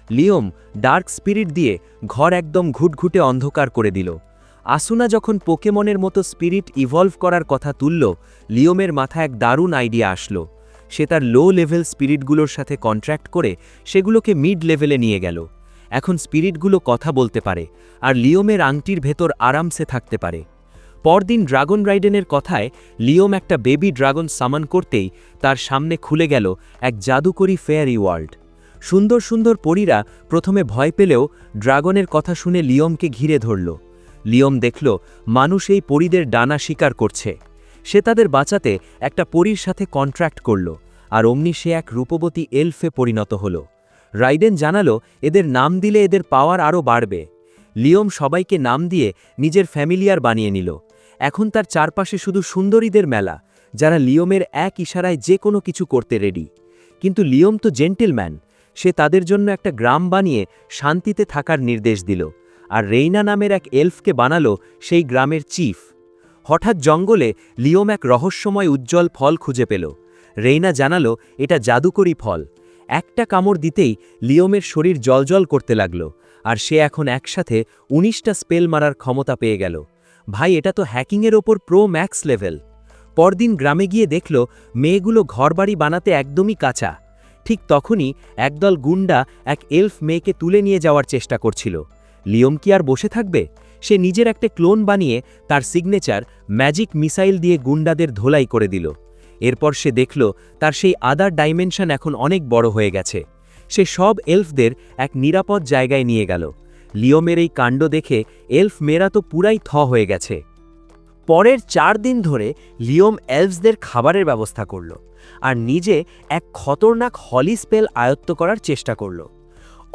লিওম ডার্ক স্পিরিট দিয়ে ঘর একদম ঘুটঘুটে অন্ধকার করে দিল। আসুনা যখন পোকেমনের মতো স্পিরিট ইভলভ করার কথা তুলল, লিওমের মাথায় এক দারুণ আইডিয়া আসলো। সে তার লো লেভেল স্পিরিটগুলোর সাথে কন্ট্র্যাক্ট করে সেগুলোকে মিড লেভেলে নিয়ে গেল। এখন স্পিরিটগুলো কথা বলতে পারে আর লিওমের আংটির ভেতর আরামসে থাকতে পারে। পরদিন ড্রাগন রাইডেনের কথায় লিওম একটা বেবি ড্রাগন সামান করতেই তার সামনে খুলে গেল এক জাদুকরী ফেয়ারি ওয়ার্ল্ড। সুন্দর সুন্দর পরীরা প্রথমে ভয় পেলেও ড্রাগনের কথা শুনে লিওমকে ঘিরে ধরল। লিওম দেখল মানুষ এই পরীদের ডানা শিকার করছে। সে তাদের বাঁচাতে একটা পরীর সাথে কন্ট্র্যাক্ট করল, আর অমনি সে এক রূপবতী এলফে পরিণত হল। রাইডেন জানালো এদের নাম দিলে এদের পাওয়ার আরও বাড়বে। লিওম সবাইকে নাম দিয়ে নিজের ফ্যামিলিয়ার বানিয়ে নিল। এখন তার চারপাশে শুধু সুন্দরীদের মেলা, যারা লিওমের এক ইশারায় যে কোনো কিছু করতে রেডি। কিন্তু লিওম তো জেন্টেলম্যান, সে তাদের জন্য একটা গ্রাম বানিয়ে শান্তিতে থাকার নির্দেশ দিল, আর রেইনা নামের এক এলফকে বানালো সেই গ্রামের চিফ। হঠাৎ জঙ্গলে লিওম এক রহস্যময় উজ্জ্বল ফল খুঁজে পেল। রেইনা জানালো এটা জাদুকরী ফল। একটা কামড় দিতেই লিওমের শরীর জলজল করতে লাগল, আর সে এখন একসাথে ১৯টা স্পেল মারার ক্ষমতা পেয়ে গেল। ভাই, এটা তো হ্যাকিংয়ের ওপর প্রো ম্যাক্স লেভেল। পরদিন গ্রামে গিয়ে দেখল মেয়েগুলো ঘরবাড়ি বানাতে একদমই কাঁচা। ঠিক তখনই একদল গুন্ডা এক এলফ মেয়েকে তুলে নিয়ে যাওয়ার চেষ্টা করছিল। লিওম কি আর বসে থাকবে? সে নিজের একটা ক্লোন বানিয়ে তার সিগনেচার ম্যাজিক মিসাইল দিয়ে গুন্ডাদের ধোলাই করে দিল। এরপর সে দেখল তার সেই আদার ডাইমেনশন এখন অনেক বড় হয়ে গেছে। সে সব এলফদের এক নিরাপদ জায়গায় নিয়ে গেল। লিওমের এই কাণ্ড দেখে এলফ মেয়েরা তো পুরাই হয়ে গেছে। পরের ৪ দিন ধরে লিওম এলফসদের খাবারের ব্যবস্থা করল, আর নিজে এক খতরনাক হলি স্পেল আয়ত্ত করার চেষ্টা করল।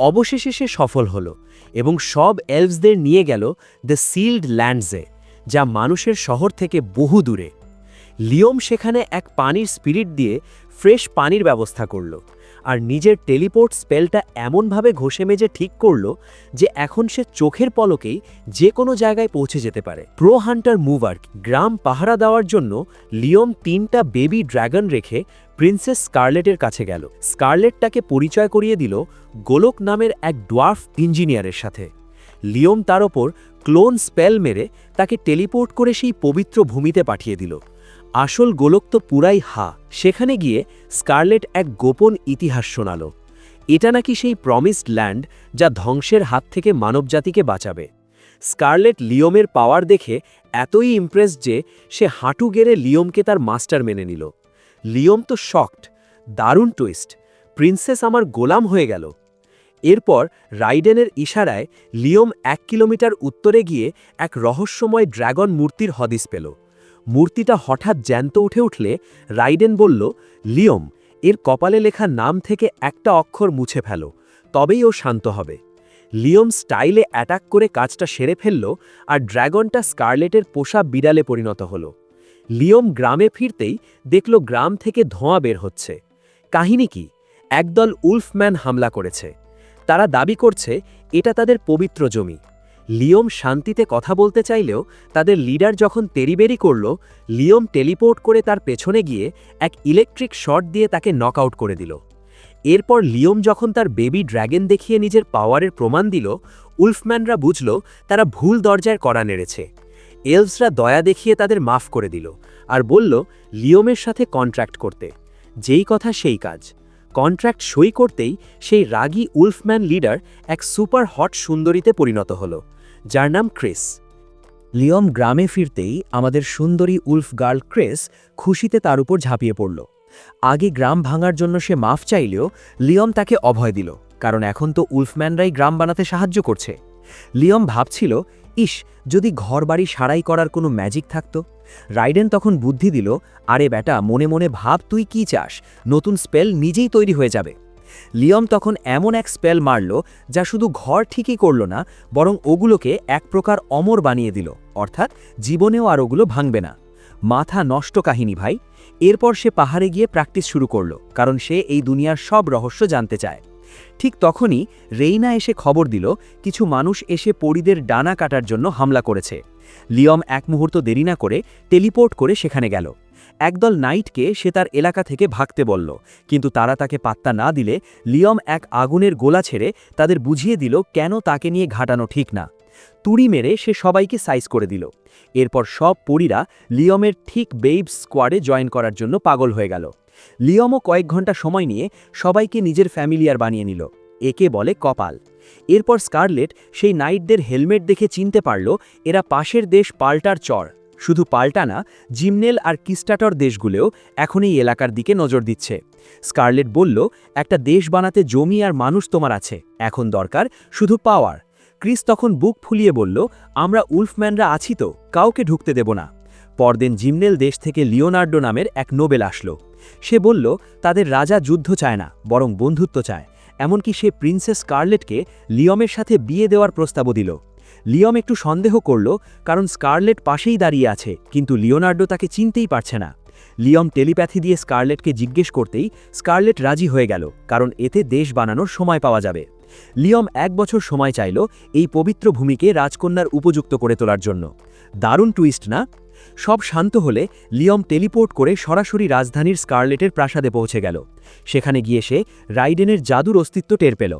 অবশেষে সে সফল হল এবং সব এলফসদের নিয়ে গেল দ্য সিল্ড ল্যান্ডসে, যা মানুষের শহর থেকে বহু দূরে। লিওম সেখানে এক পানির স্পিরিট দিয়ে ফ্রেশ পানির ব্যবস্থা করল, আর নিজের টেলিপোর্ট স্পেলটা এমনভাবে ঘষে মেজে ঠিক করল যে এখন সে চোখের পলকেই যে কোনো জায়গায় পৌঁছে যেতে পারে। প্রো হান্টার মুভার গ্রাম পাহারা দেওয়ার জন্য লিওম ৩টা বেবি ড্রাগন রেখে প্রিন্সেস স্কারলেটের কাছে গেল। স্কারলেট তাকে পরিচয় করিয়ে দিল গোলক নামের এক ডোয়ার্ফ ইঞ্জিনিয়ারের সাথে। লিওম তার ওপর ক্লোন স্পেল মেরে তাকে টেলিপোর্ট করে সেই পবিত্র ভূমিতে পাঠিয়ে দিল। আসল গোলক তো পুরাই সেখানে গিয়ে স্কারলেট এক গোপন ইতিহাস শোনাল। এটা নাকি সেই প্রমিসড ল্যান্ড যা ধ্বংসের হাত থেকে মানবজাতিকে বাঁচাবে। স্কারলেট লিওমের পাওয়ার দেখে এতই ইমপ্রেস যে সে হাঁটু গেড়ে লিওমকে তার মাস্টার মেনে নিল। লিওম তো শকড। দারুণ টুইস্ট, প্রিন্সেস আমার গোলাম হয়ে গেল। এরপর রাইডেনের ইশারায় লিওম ১ কিলোমিটার উত্তরে গিয়ে এক রহস্যময় ড্রাগন মূর্তির হদিস পেল। মূর্তিটা হঠাৎ জ্যান্ত উঠলে রাইডেন বলল, লিওম, এর কপালে লেখা নাম থেকে একটা অক্ষর মুছে ফেলো, তবেই ও শান্ত হবে। লিওম স্টাইলে অ্যাটাক করে কাজটা সেরে ফেলল, আর ড্রাগনটা স্কারলেটের পোষা বিড়ালে পরিণত হল। লিওম গ্রামে ফিরতেই দেখল গ্রাম থেকে ধোঁয়া বের হচ্ছে। কাহিনী কি? একদল উলফম্যান হামলা করেছে। তারা দাবি করছে এটা তাদের পবিত্র জমি। লিওম শান্তিতে কথা বলতে চাইলেও তাদের লিডার যখন তেরিবেরি করল, লিওম টেলিপোর্ট করে তার পেছনে গিয়ে এক ইলেকট্রিক শট দিয়ে তাকে নকআউট করে দিল। এরপর লিওম যখন তার বেবি ড্র্যাগন দেখিয়ে নিজের পাওয়ারের প্রমাণ দিল, উলফম্যানরা বুঝল তারা ভুল দরজায় কড়া নেড়েছে। এলভসরা দয়া দেখিয়ে তাদের মাফ করে দিল আর বলল লিওমের সাথে কন্ট্রাক্ট করতে। যেই কথা সেই কাজ। কন্ট্রাক্ট সই করতেই সেই রাগী উলফম্যান লিডার এক সুপার হট সুন্দরীতে পরিণত হল, যার নাম ক্রিস। লিওম গ্রামে ফিরতেই আমাদের সুন্দরী উলফ গার্ল ক্রিস খুশিতে তার উপর ঝাঁপিয়ে পড়ল। আগে গ্রাম ভাঙার জন্য সে মাফ চাইলেও লিওম তাকে অভয় দিল, কারণ এখন তো উলফম্যানরাই গ্রাম বানাতে সাহায্য করছে। লিওম ভাবছিল, ইস, যদি ঘরবাড়ি সারাই করার কোনো ম্যাজিক থাকতো। রাইডেন তখন বুদ্ধি দিল, আরে বেটা, মনে মনে ভাব তুই কি চাস, নতুন স্পেল নিজেই তৈরি হয়ে যাবে। লিয়ম তখন এমন এক স্পেল মারল যা শুধু ঘর ঠিকই করল না, বরং ওগুলোকে এক প্রকার অমর বানিয়ে দিল, অর্থাৎ জীবনেও আর ওগুলো ভাঙবে না। মাথা নষ্ট কাহিনী ভাই। এরপর সে পাহাড়ে গিয়ে প্র্যাকটিস শুরু করল, কারণ সে এই দুনিয়ার সব রহস্য জানতে চায়। ঠিক তখনই রেইনা এসে খবর দিল কিছু মানুষ এসে পরীদের ডানা কাটার জন্য হামলা করেছে। লিয়ম এক মুহূর্ত দেরি না করে টেলিপোর্ট করে সেখানে গেল। একদল নাইটকে সে তার এলাকা থেকে ভাগতে বলল, কিন্তু তারা তাকে পাত্তা না দিলে লিয়ম এক আগুনের গোলা ছেড়ে তাদের বুঝিয়ে দিল কেন তাকে নিয়ে ঘাটানো ঠিক না। তুড়ি মেরে সে সবাইকে সাইজ করে দিল। এরপর সব পরীরা লিয়মের ঠিক বেইবস স্কোয়াডে জয়েন করার জন্য পাগল হয়ে গেল। লিয়মও কয়েক ঘন্টা সময় নিয়ে সবাইকে নিজের ফ্যামিলিয়ার বানিয়ে নিল। একে বলে কপাল। এরপর স্কারলেট সেই নাইটদের হেলমেট দেখে চিনতে পারল এরা পাশের দেশ পাল্টার চর। শুধু পাল্টা না, জিমনেল আর কিস্টাটর দেশগুলোও এখন এই এলাকার দিকে নজর দিচ্ছে। স্কারলেট বলল, একটা দেশ বানাতে জমি আর মানুষ তোমার আছে, এখন দরকার শুধু পাওয়ার। ক্রিস তখন বুক ফুলিয়ে বলল, আমরা উলফম্যানরা আছি তো, কাউকে ঢুকতে দেব না। পরদিন জিমনেল দেশ থেকে লিওনার্ডো নামের এক নোবেল আসলো। সে বলল তাদের রাজা যুদ্ধ চায় না, বরং বন্ধুত্ব চায়। এমনকি সে প্রিন্সেস স্কারলেটকে লিয়মের সাথে বিয়ে দেওয়ার প্রস্তাবও দিল। লিয়ম একটু সন্দেহ করল, কারণ স্কারলেট পাশেই দাঁড়িয়ে আছে, কিন্তু লিওনার্ডো তাকে চিনতেই পারছে না। লিয়ম টেলিপ্যাথি দিয়ে স্কারলেটকে জিজ্ঞেস করতেই স্কারলেট রাজি হয়ে গেল, কারণ এতে দেশ বানানোর সময় পাওয়া যাবে। লিয়ম 1 বছর সময় চাইল এই পবিত্র ভূমিকে রাজকন্যার উপযুক্ত করে তোলার জন্য। দারুণ টুইস্ট না? সব শান্ত হলে লিয়ম টেলিপোর্ট করে সরাসরি রাজধানীর স্কারলেটের প্রাসাদে পৌঁছে গেল। সেখানে গিয়ে সে রাইডেনের জাদুর অস্তিত্ব টের পেল।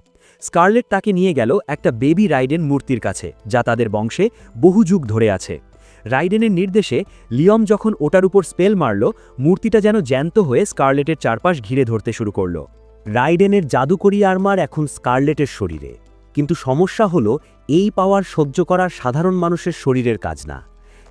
স্কারলেট তাকে নিয়ে গেল একটা বেবি রাইডেন মূর্তির কাছে, যা তাদের বংশে বহু যুগ ধরে আছে। রাইডেনের নির্দেশে লিয়ম যখন ওটার উপর স্পেল মারল, মূর্তিটা যেন জ্যান্ত হয়ে স্কারলেটের চারপাশ ঘিরে ধরতে শুরু করল। রাইডেনের জাদুকরী আর্মার এখন স্কারলেটের শরীরে, কিন্তু সমস্যা হলো এই পাওয়ার সহ্য করার সাধারণ মানুষের শরীরের কাজ না।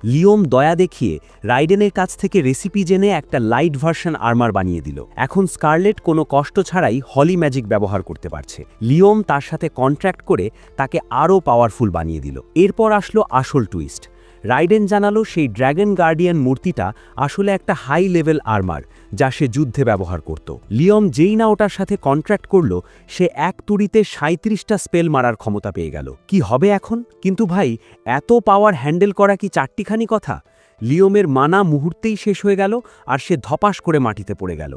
লিয়ম দয়া দেখিয়ে রাইডেনের কাছ থেকে রেসিপি জেনে একটা লাইট ভার্সন আর্মার বানিয়ে দিল। এখন স্কারলেট কোনো কষ্ট ছাড়াই হলি ম্যাজিক ব্যবহার করতে পারছে। লিয়ম তার সাথে কন্ট্রাক্ট করে তাকে আরও পাওয়ারফুল বানিয়ে দিল। এরপর আসলো আসল টুইস্ট। রাইডেন জানালো সেই ড্র্যাগন গার্ডিয়ান মূর্তিটা আসলে একটা হাই লেভেল আর্মার, যা সে যুদ্ধে ব্যবহার করত। লিয়ম যেই না ওটার সাথে কন্ট্রাক্ট করল, সে এক তুড়িতে 37টা স্পেল মারার ক্ষমতা পেয়ে গেল। কি হবে এখন? কিন্তু ভাই, এত পাওয়ার হ্যান্ডেল করা কি চারটিখানি কথা? লিয়মের মানা মুহূর্তেই শেষ হয়ে গেল, আর সে ধপাস করে মাটিতে পড়ে গেল।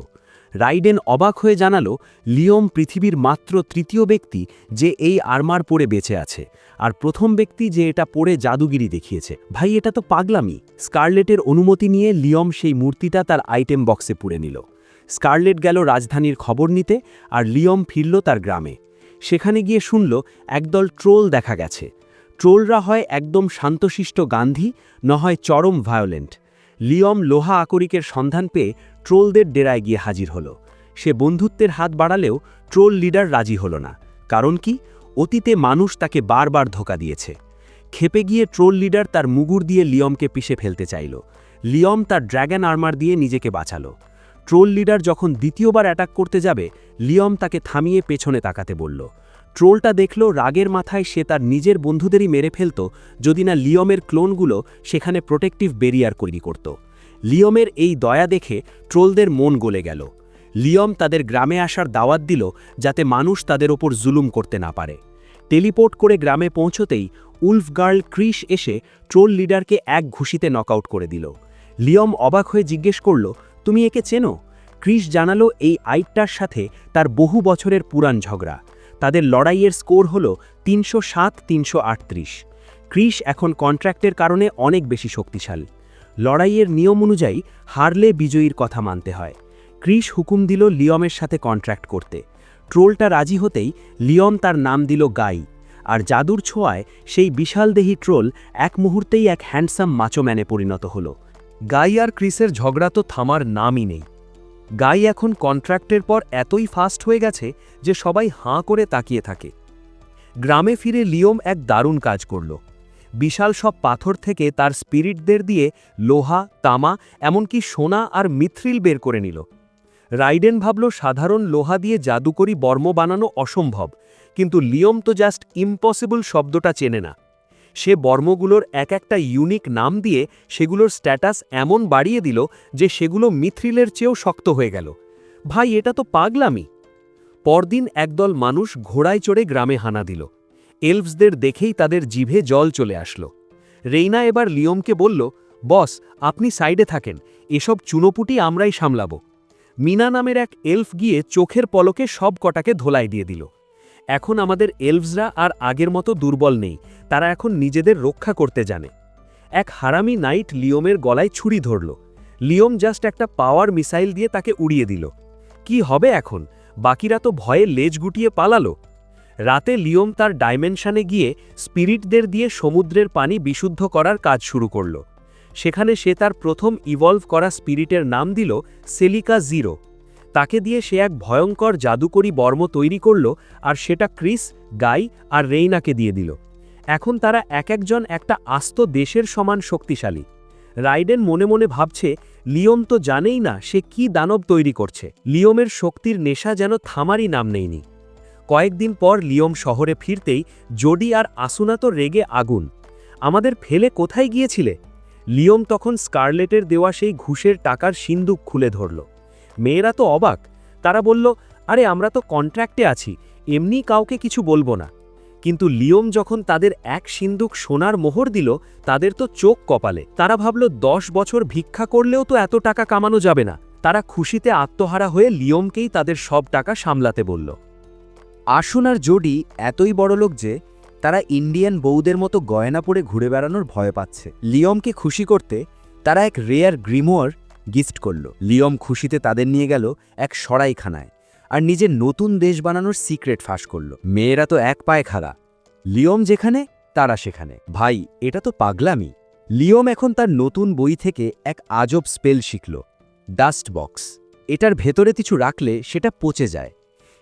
রাইডেন অবাক হয়ে জানালো, লিয়ম পৃথিবীর মাত্র 3য় ব্যক্তি যে এই আর্মার পরে বেঁচে আছে, আর প্রথম ব্যক্তি যে এটা পরে জাদুগিরি দেখিয়েছে। ভাই, এটা তো পাগলামি। স্কারলেটের অনুমতি নিয়ে লিয়ম সেই মূর্তিটা তার আইটেম বক্সে পুরে নিল। স্কারলেট গেল রাজধানীর খবর নিতে, আর লিয়ম ফিরল তার গ্রামে। সেখানে গিয়ে শুনল একদল ট্রোল দেখা গেছে। ট্রোলরা হয় একদম শান্তশিষ্ট গান্ধী, নয় চরম ভায়োলেন্ট। লিয়ম লোহা আকরিকের সন্ধান পেয়ে ট্রোলদের ডেরায় গিয়ে হাজির হল। সে বন্ধুত্বের হাত বাড়ালেও ট্রোল লিডার রাজি হল না। কারণ কি? অতীতে মানুষ তাকে বারবার ধোঁকা দিয়েছে। ক্ষেপে গিয়ে ট্রোল লিডার তার মুগুর দিয়ে লিয়মকে পিষে ফেলতে চাইল। লিয়ম তার ড্র্যাগন আর্মার দিয়ে নিজেকে বাঁচালো। ট্রোল লিডার যখন দ্বিতীয়বার অ্যাটাক করতে যাবে, লিয়ম তাকে থামিয়ে পেছনে তাকাতে বলল। ট্রোলটা দেখল রাগের মাথায় সে তার নিজের বন্ধুদেরই মেরে ফেলত, যদি না লিয়মের ক্লোনগুলো সেখানে প্রোটেক্টিভ ব্যারিয়ার তৈরি করত। লিয়মের এই দয়া দেখে ট্রোলদের মন গলে গেল। লিয়ম তাদের গ্রামে আসার দাওয়াত দিল, যাতে মানুষ তাদের ওপর জুলুম করতে না পারে। টেলিপোর্ট করে গ্রামে পৌঁছতেই উলফ গার্ল ক্রিস এসে ট্রোল লিডারকে এক ঘুষিতে নকআউট করে দিল। লিয়ম অবাক হয়ে জিজ্ঞেস করল, তুমি একে চেনো? ক্রিস জানালো এই আইটটার সাথে তার বহু বছরের পুরান ঝগড়া। তাদের লড়াইয়ের স্কোর হল 307-338। ক্রিস এখন কন্ট্রাক্টের কারণে অনেক বেশি শক্তিশালী। লড়াইয়ের নিয়ম অনুযায়ী হারলে বিজয়ীর কথা মানতে হয়। ক্রিস হুকুম দিল লিয়মের সাথে কন্ট্রাক্ট করতে। ট্রোলটা রাজি হতেই লিয়ম তার নাম দিল গাই, আর জাদুর ছোঁয়ায় সেই বিশালদেহী ট্রোল এক মুহূর্তেই এক হ্যান্ডসাম মাচোম্যানে পরিণত হল। গাই আর ক্রিসের ঝগড়া তো থামার নামই নেই। গাই এখন কন্ট্রাক্টের পর এতই ফাস্ট হয়ে গেছে যে সবাই হাঁ করে তাকিয়ে থাকে। গ্রামে ফিরে লিয়ম এক দারুণ কাজ করল। বিশাল সব পাথর থেকে তার স্পিরিটদের দিয়ে লোহা, তামা, এমনকি সোনা আর মিথ্রিল বের করে নিল। রাইডেন ভাবল সাধারণ লোহা দিয়ে জাদুকরি বর্ম বানানো অসম্ভব, কিন্তু লিয়ম তো জাস্ট ইম্পসিবল শব্দটা চেনে না। সে বর্মগুলোর এক একটা ইউনিক নাম দিয়ে সেগুলোর স্ট্যাটাস এমন বাড়িয়ে দিল যে সেগুলো মিথ্রিলের চেয়েও শক্ত হয়ে গেল। ভাই, এটা তো পাগলামি। পরদিন একদল মানুষ ঘোড়ায় চড়ে গ্রামে হানা দিল। এলভসদের দেখেই তাদের জিভে জল চলে আসলো। রেইনা এবার লিওমকে বলল, বস, আপনি সাইডে থাকেন, এসব চুনোপুটি আমরাই সামলাব। মিনা নামের এক এলফ গিয়ে চোখের পলকে সব কটাকে ধোলাই দিয়ে দিল। এখন আমাদের এলভসরা আর আগের মতো দুর্বল নেই, তারা এখন নিজেদের রক্ষা করতে জানে। এক হারামি নাইট লিওমের গলায় ছুরি ধরল। লিওম জাস্ট একটা পাওয়ার মিসাইল দিয়ে তাকে উড়িয়ে দিল। কি হবে এখন? বাকিরা তো ভয়ে লেজ গুটিয়ে পালালো। রাতে লিওম তার ডাইমেনশনে গিয়ে স্পিরিটদের দিয়ে সমুদ্রের পানি বিশুদ্ধ করার কাজ শুরু করল। সেখানে সে তার প্রথম ইভলভ করা স্পিরিটের নাম দিল সেলিকা জিরো। তাকে দিয়ে সে এক ভয়ঙ্কর জাদুকরী বর্ম তৈরি করল, আর সেটা ক্রিস, গাই আর রেইনাকে দিয়ে দিল। এখন তারা এক একজন একটা আস্ত দেশের সমান শক্তিশালী। রাইডেন মনে মনে ভাবছে, লিওম তো জানেই না সে কি দানব তৈরি করছে। লিওমের শক্তির নেশা যেন থামারই নাম নেয়নি। কয়েকদিন পর লিওম শহরে ফিরতেই জোডি আর আসুনা তো রেগে আগুন। আমাদের ফেলে কোথায় গিয়েছিলে? লিওম তখন স্কারলেটের দেওয়া সেই ঘুষের টাকার সিন্দুক খুলে ধরল। মেয়েরা তো অবাক। তারা বলল, আরে আমরা তো কন্ট্রাক্টে আছি, এমনি কাউকে কিছু বলবো না। কিন্তু লিওম যখন তাদের এক সিন্দুক সোনার মোহর দিল, তাদের তো চোখ কপালে। তারা ভাবল 10 বছর ভিক্ষা করলেও তো এত টাকা কামানো যাবে না। তারা খুশিতে আত্মহারা হয়ে লিওমকেই তাদের সব টাকা সামলাতে বলল। আসুন আর জোডি এতই বড়লোক যে তারা ইন্ডিয়ান বউদের মতো গয়না পরে ঘুরে বেড়ানোর ভয় পাচ্ছে। লিওমকে খুশি করতে তারা এক রেয়ার গ্রিমোয়ার গিফট করল। লিওম খুশিতে তাদের নিয়ে গেল এক সরাইখানায় আর নিজের নতুন দেশ বানানোর সিক্রেট ফাঁস করল। মেয়েরা তো এক পায়ে খাড়া। লিওম যেখানে তারা সেখানে। ভাই, এটা তো পাগলামি। লিওম এখন তার নতুন বই থেকে এক আজব স্পেল শিখল, ডাস্ট বক্স। এটার ভেতরে কিছু রাখলে সেটা পচে যায়।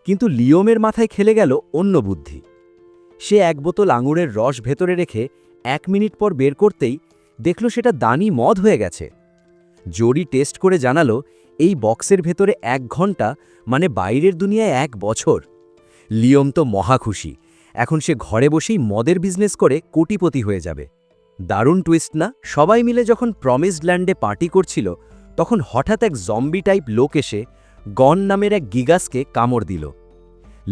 কিন্তু লিওমের মাথায় খেলে গেল অন্য বুদ্ধি। সে এক বোতল আঙুরের রস ভেতরে রেখে 1 মিনিট পর বের করতেই দেখল সেটা দানি মদ হয়ে গেছে। জোডি টেস্ট করে জানালো, এই বক্সের ভেতরে 1 ঘন্টা মানে বাইরের দুনিয়ায় 1 বছর। লিওম তো মহা খুশি। এখন সে ঘরে বসেই মদের বিজনেস করে কোটিপতি হয়ে যাবে। দারুণ টুইস্ট না? সবাই মিলে যখন প্রমিসড ল্যান্ডে পার্টি করছিল, তখন হঠাৎ এক জম্বি টাইপ লোক এসে গন নামের এক গিগাসকে কামড় দিল।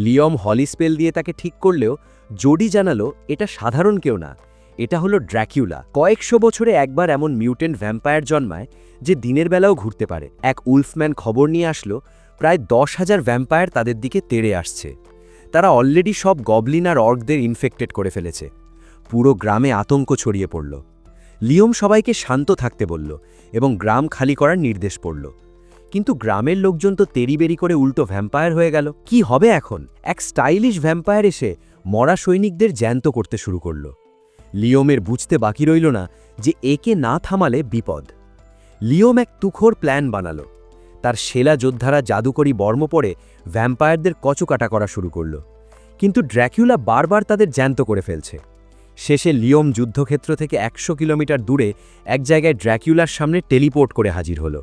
লিওম হলি স্পেল দিয়ে তাকে ঠিক করলেও জোডি জানালো এটা সাধারণ কেউ না, এটা হলো ড্র্যাকুলা। কয়েকশো বছরে একবার এমন মিউটেন্ট ভ্যাম্পায়ার জন্মায় যে দিনের বেলাও ঘুরতে পারে। এক উলফম্যান খবর নিয়ে আসলো প্রায় 10,000 ভ্যাম্পায়ার তাদের দিকে তেড়ে আসছে। তারা অলরেডি সব গবলিন আর অর্কদের ইনফেক্টেড করে ফেলেছে। পুরো গ্রামে আতঙ্ক ছড়িয়ে পড়ল। লিওম সবাইকে শান্ত থাকতে বলল এবং গ্রাম খালি করার নির্দেশ পড়ল। কিন্তু গ্রামের লোকজন তো তেড়িবেড়ি করে উল্টো ভ্যাম্পায়ার হয়ে গেল। কি হবে এখন? এক স্টাইলিশ ভ্যাম্পায়ার এসে মরা সৈনিকদের জ্যান্ত করতে শুরু করল। লিওমের বুঝতে বাকি রইল না যে একে না থামালে বিপদ। লিওম এক তুখোর প্ল্যান বানালো। তার সেলা যোদ্ধারা জাদুকরী বর্ম পরে ভ্যাম্পায়ারদের কচকাটা করা শুরু করল। কিন্তু ড্র্যাকুলা বারবার তাদের জ্যান্ত করে ফেলছে। শেষে লিওম যুদ্ধক্ষেত্র থেকে 100 কিলোমিটার দূরে এক জায়গায় ড্র্যাকুলার সামনে টেলিপোর্ট করে হাজির হলো।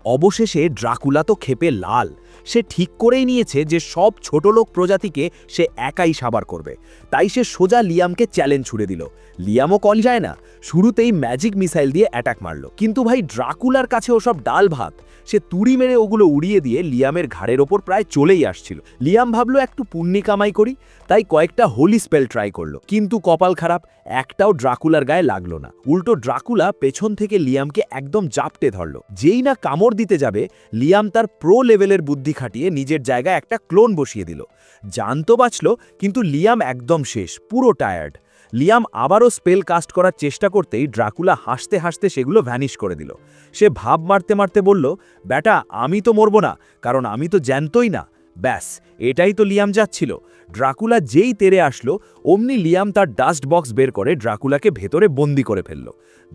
অবশেষে ড্রাকুলা তো ক্ষেপে লাল। সে ঠিক করেই নিয়েছে যে সব ছোটলোক প্রজাতিকে সে একাই সাবার করবে। তাই সে সোজা লিয়ামকে চ্যালেঞ্জ ছুড়ে দিল। লিয়ামও কল যায় না, শুরুতেই ম্যাজিক মিসাইল দিয়ে অ্যাটাক মারল। কিন্তু ভাই, ড্রাকুলার কাছে ওসব ডাল ভাত। সে তুড়ি মেরে ওগুলো উড়িয়ে দিয়ে লিয়ামের ঘাড়ের ওপর প্রায় চলেই আসছিল। লিয়াম ভাবলো একটু পুণ্যি কামাই করি, তাই কয়েকটা হোলি স্পেল ট্রাই করলো। কিন্তু কপাল খারাপ, একটাও ড্রাকুলার গায়ে লাগলো না। উল্টো ড্রাকুলা পেছন থেকে লিয়ামকে একদম জাপটে ধরল। যেই না কামড় দিতে যাবে, লিয়াম তার প্রো লেভেলের বুদ্ধি খাটিয়ে নিজের জায়গায় একটা ক্লোন বসিয়ে দিল। জান তো বাঁচল, কিন্তু লিয়াম একদম শেষ, পুরো টায়ার্ড। লিয়াম আবারও স্পেল কাস্ট করার চেষ্টা করতেই ড্রাকুলা হাসতে হাসতে সেগুলো ভ্যানিশ করে দিল। সে ভাব মারতে মারতে বলল, ব্যাটা, আমি তো মরব না, কারণ আমি তো জ্যান্তই না। ব্যাস, এটাই তো লিয়াম যাচ্ছিল। ড্রাকুলা যেই তেড়ে আসলো, অমনি লিয়াম তার ডাস্ট বক্স বের করে ড্রাকুলাকে ভেতরে বন্দি করে ফেলল।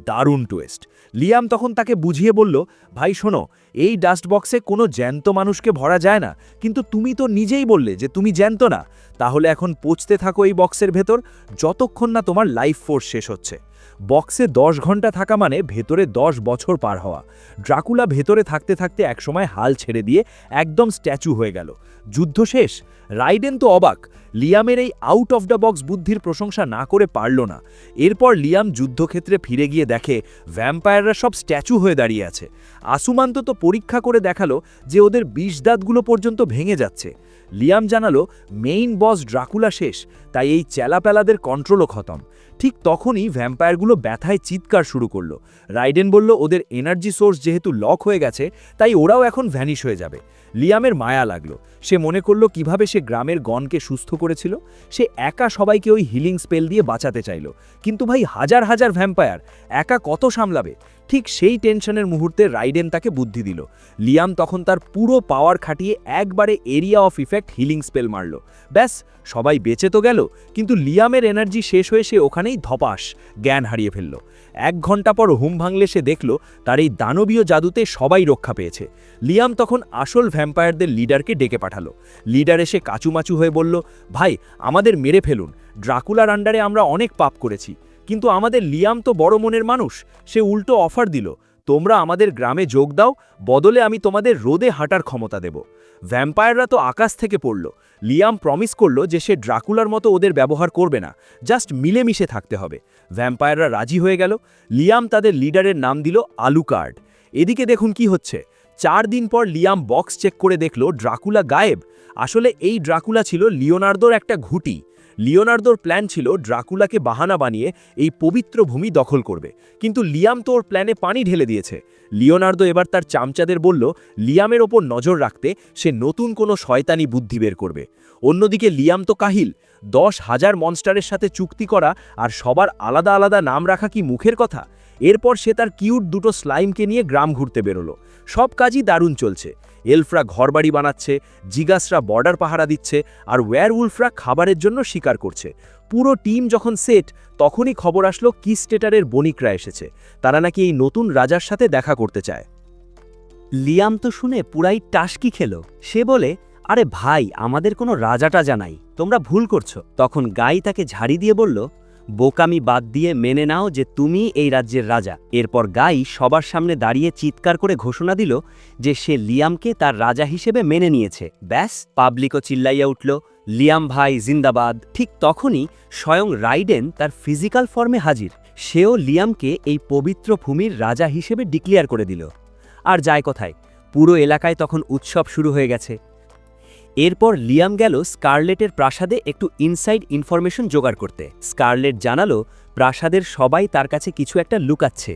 দারুণ টুইস্ট। লিয়াম তখন তাকে বুঝিয়ে বলল, ভাই শোনো, এই ডাস্ট বক্সে কোনো জ্যান্ত মানুষকে ভরা যায় না, কিন্তু তুমি তো নিজেই বললে যে তুমি জ্যান্ত না। তাহলে এখন পচতে থাকো এই বক্সের ভেতর, যতক্ষণ না তোমার লাইফ ফোর্স শেষ হচ্ছে। বক্সে 10 ঘন্টা থাকা মানে ভেতরে 10 বছর পার হওয়া। ড্রাকুলা ভেতরে থাকতে থাকতে একসময় হাল ছেড়ে দিয়ে একদম স্ট্যাচু হয়ে গেল। যুদ্ধ শেষ। রাইডেন তো অবাক। লিয়ামের এই আউট অফ দ্য বক্স বুদ্ধির প্রশংসা না করে পারল না। এরপর লিয়াম যুদ্ধক্ষেত্রে ফিরে গিয়ে দেখে ভ্যাম্পায়াররা সব স্ট্যাচু হয়ে দাঁড়িয়ে আছে। আসুমান্ত তো পরীক্ষা করে দেখালো যে ওদের বিষদাঁতগুলো পর্যন্ত ভেঙে যাচ্ছে। লিয়াম জানালো মেইন বস ড্রাকুলা শেষ, তাই এই চেলাপেলাদের কন্ট্রোলও খতম। ঠিক তখনই ভ্যাম্পায়ারগুলো ব্যথায় চিৎকার শুরু করলো। রাইডেন বলল ওদের এনার্জি সোর্স যেহেতু লক হয়ে গেছে, তাই ওরাও এখন ভ্যানিশ হয়ে যাবে। লিয়ামের মায়া লাগলো। সে মনে করলো কিভাবে সে গ্রামের গণকে সুস্থ করেছিল। সে একা সবাইকে ওই হিলিং স্পেল দিয়ে বাঁচাতে চাইল, কিন্তু ভাই হাজার হাজার ভ্যাম্পায়ার একা কত সামলাবে। ঠিক সেই টেনশনের মুহূর্তে রাইডেন তাকে বুদ্ধি দিল। লিয়াম তখন তার পুরো পাওয়ার খাটিয়ে একবারে area of effect healing spell মারল। ব্যাস, সবাই বেঁচে তো গেল, কিন্তু লিয়ামের এনার্জি শেষ হয়ে সে ওখানেই ধপাস জ্ঞান হারিয়ে ফেলল। 1 ঘন্টা পর হুম ভাঙলে সে দেখল তার এই দানবীয় জাদুতে সবাই রক্ষা পেয়েছে। লিয়াম তখন আসল ভ্যাম্পায়ারদের লিডারকে ডেকে পাঠালো। লিডার এসে কাচুমাচু হয়ে বলল, ভাই আমাদের মেরে ফেলুন, ড্রাকুলার আন্ডারে আমরা অনেক পাপ করেছি, কিন্তু আমাদের লিয়াম তো বড় মনের মানুষ। সে উল্টো অফার দিল, তোমরা আমাদের গ্রামে যোগ দাও, বদলে আমি তোমাদের রোদে হাঁটার ক্ষমতা দেব। ভ্যাম্পায়াররা তো আকাশ থেকে পড়ল। লিয়াম প্রমিস করল যে সে ড্রাকুলার মতো ওদের ব্যবহার করবে না, জাস্ট মিলেমিশে থাকতে হবে। ভ্যাম্পায়াররা রাজি হয়ে গেল। লিয়াম তাদের লিডারের নাম দিল আলুকার্ড। এদিকে দেখুন কি হচ্ছে। 4 দিন পর লিয়াম বক্স চেক করে দেখল ড্রাকুলা গায়েব। আসলে এই ড্রাকুলা ছিল লিওনার্দোর একটা ঘুঁটি। লিওনার্দোর প্ল্যান ছিল ড্রাকুলাকে বাহানা বানিয়ে এই পবিত্র ভূমি দখল করবে, কিন্তু লিয়াম তো ওর প্ল্যানে পানি ঢেলে দিয়েছে। লিওনার্দো এবার তার চামচাদের বলল লিয়ামের ওপর নজর রাখতে, সে নতুন কোনো শয়তানি বুদ্ধি বের করবে। অন্যদিকে লিয়াম তো কাহিল। 10,000 মনস্টারের সাথে চুক্তি করা আর সবার আলাদা আলাদা নাম রাখা কি মুখের কথা। এরপর সে তার কিউট দুটো স্লাইমকে নিয়ে গ্রাম ঘুরতে বেরোলো। সব কাজই দারুণ চলছে। এলফরা ঘরবাড়ি বানাচ্ছে, জিগাসরা বর্ডার পাহারা দিচ্ছে, আর ওয়্যারউলফরা খাবারের জন্য শিকার করছে। পুরো টিম যখন সেট, তখনই খবর আসলো কিস্টেটারের বণিকরা এসেছে। তারা নাকি এই নতুন রাজার সাথে দেখা করতে চায়। লিয়াম তো শুনে পুরাই টাসকি খেল। সে বলে, আরে ভাই, আমাদের কোনো রাজাটা নাই, তোমরা ভুল করছো। তখন গাই তাকে ঝাড়ি দিয়ে বলল, বোকামি বাদ দিয়ে মেনে নাও যে তুমি এই রাজ্যের রাজা। এরপর গাই সবার সামনে দাঁড়িয়ে চিৎকার করে ঘোষণা দিল যে সে লিয়ামকে তার রাজা হিসেবে মেনে নিয়েছে। ব্যাস, পাবলিকও চিল্লাইয়া উঠল, লিয়াম ভাই জিন্দাবাদ। ঠিক তখনই স্বয়ং রাইডেন তার ফিজিক্যাল ফর্মে হাজির। সেও লিয়ামকে এই পবিত্র ভূমির রাজা হিসেবে ডিক্লেয়ার করে দিল। আর যায় কোথায়, পুরো এলাকায় তখন উৎসব শুরু হয়ে গেছে। এরপর লিয়াম গেল স্কারলেটের প্রাসাদে একটু ইনসাইড ইনফরমেশন জোগাড় করতে। স্কারলেট জানালো প্রাসাদের সবাই তার কাছে কিছু একটা লুকাচ্ছে।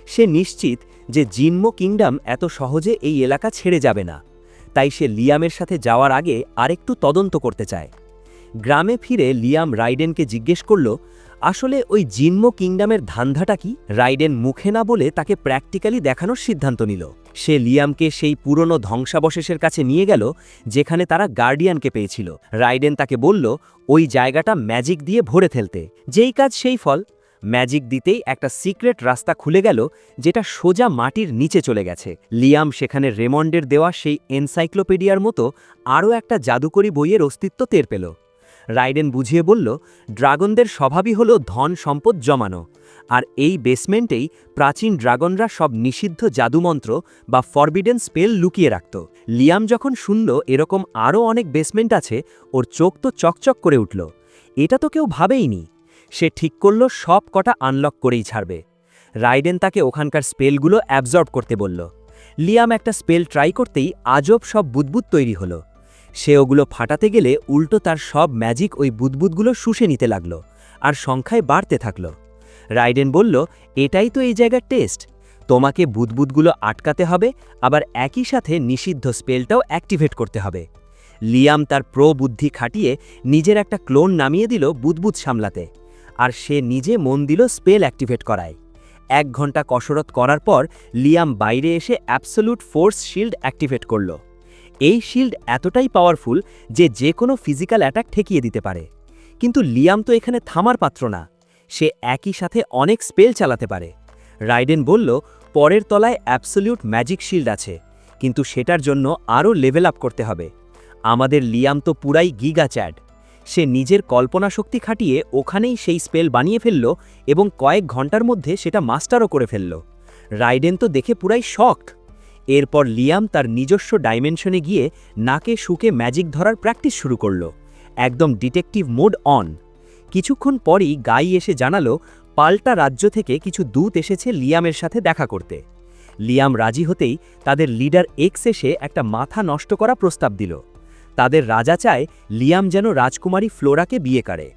সে নিশ্চিত যে জিনমো কিংডম এত সহজে এই এলাকা ছেড়ে যাবে না, তাই সে লিয়ামের সাথে যাওয়ার আগে আরেকটু তদন্ত করতে চায়। গ্রামে ফিরে লিয়াম রাইডেনকে জিজ্ঞেস করল, আসলে ওই জিনমো কিংডমের ধান্ধাটা কি। রাইডেন মুখে না বলে তাকে প্র্যাকটিক্যালি দেখানোর সিদ্ধান্ত নিল। সে লিয়ামকে সেই পুরনো ধ্বংসাবশেষের কাছে নিয়ে গেল যেখানে তারা গার্ডিয়ানকে পেয়েছিল। রাইডেন তাকে বলল ওই জায়গাটা ম্যাজিক দিয়ে ভরে ফেলতে। যেই কাজ সেই ফল। ম্যাজিক দিতেই একটা সিক্রেট রাস্তা খুলে গেল, যেটা সোজা মাটির নিচে চলে গেছে। লিয়াম সেখানে রেমন্ডের দেওয়া সেই এনসাইক্লোপিডিয়ার মতো আরও একটা জাদুকরী বইয়ের অস্তিত্ব টের পেল। রাইডেন বুঝিয়ে বলল, ড্রাগনদের স্বভাবই হলো ধন সম্পদ জমানো, আর এই বেসমেন্টেই প্রাচীন ড্রাগনরা সব নিষিদ্ধ জাদুমন্ত্র বা ফরবিডেন স্পেল লুকিয়ে রাখত। লিয়াম যখন শুনল এরকম আরও অনেক বেসমেন্ট আছে, ওর চোখ তো চকচক করে উঠল। এটা তো কেউ ভাবেইনি। সে ঠিক করল সব কটা আনলক করেই ছাড়বে। রাইডেন তাকে ওখানকার স্পেলগুলো অ্যাবজর্ব করতে বলল। লিয়াম একটা স্পেল ট্রাই করতেই আজব সব বুদবুদ তৈরি হলো। সে ওগুলো ফাটাতে গেলে উল্টো তার সব ম্যাজিক ওই বুদবুদগুলো শুষে নিতে লাগলো, আর সংখ্যায় বাড়তে থাকল। রাইডেন বলল, এটাই তো এই জায়গার টেস্ট। তোমাকে বুদবুদগুলো আটকাতে হবে, আবার একই সাথে নিষিদ্ধ স্পেলটাও অ্যাক্টিভেট করতে হবে। লিয়াম তার বুদ্ধি খাটিয়ে নিজের একটা ক্লোন নামিয়ে দিল বুদবুদ সামলাতে, আর সে নিজে মন দিল স্পেল অ্যাক্টিভেট করায়। 1 ঘন্টা কসরত করার পর লিয়াম বাইরে এসে অ্যাবসোলুট ফোর্স শিল্ড অ্যাক্টিভেট করল। এই শিল্ড এতটাই পাওয়ারফুল যে যে কোনো ফিজিক্যাল অ্যাটাক ঠেকিয়ে দিতে পারে। কিন্তু লিয়াম তো এখানে থামার পাত্র না, সে একই সাথে অনেক স্পেল চালাতে পারে। রাইডেন বলল, পরের তলায় অ্যাবসোলিউট ম্যাজিক শিল্ড আছে, কিন্তু সেটার জন্য আরও লেভেল আপ করতে হবে। আমাদের লিয়াম তো পুরাই গিগা চ্যাড। সে নিজের কল্পনা শক্তি খাটিয়ে ওখানেই সেই স্পেল বানিয়ে ফেলল এবং কয়েক ঘন্টার মধ্যে সেটা মাস্টারও করে ফেলল। রাইডেন তো দেখে পুরাই শকড। এরপর লিয়াম তার নিজস্ব ডাইমেনশনে গিয়ে নাকে শুকে ম্যাজিক ধরার প্র্যাকটিস শুরু করল। একদম ডিটেকটিভ মোড অন। কিছুক্ষণ পরই গাই এসে জানালো পাল্টা রাজ্য থেকে কিছু দূত এসেছে লিয়ামের সাথে দেখা করতে। লিয়াম রাজি হতেই তাদের লিডার এক্স এসে একটা মাথা নষ্ট করা প্রস্তাব দিল। তাদের রাজা চায় লিয়াম যেন রাজকুমারী ফ্লোরাকে বিয়ে করে।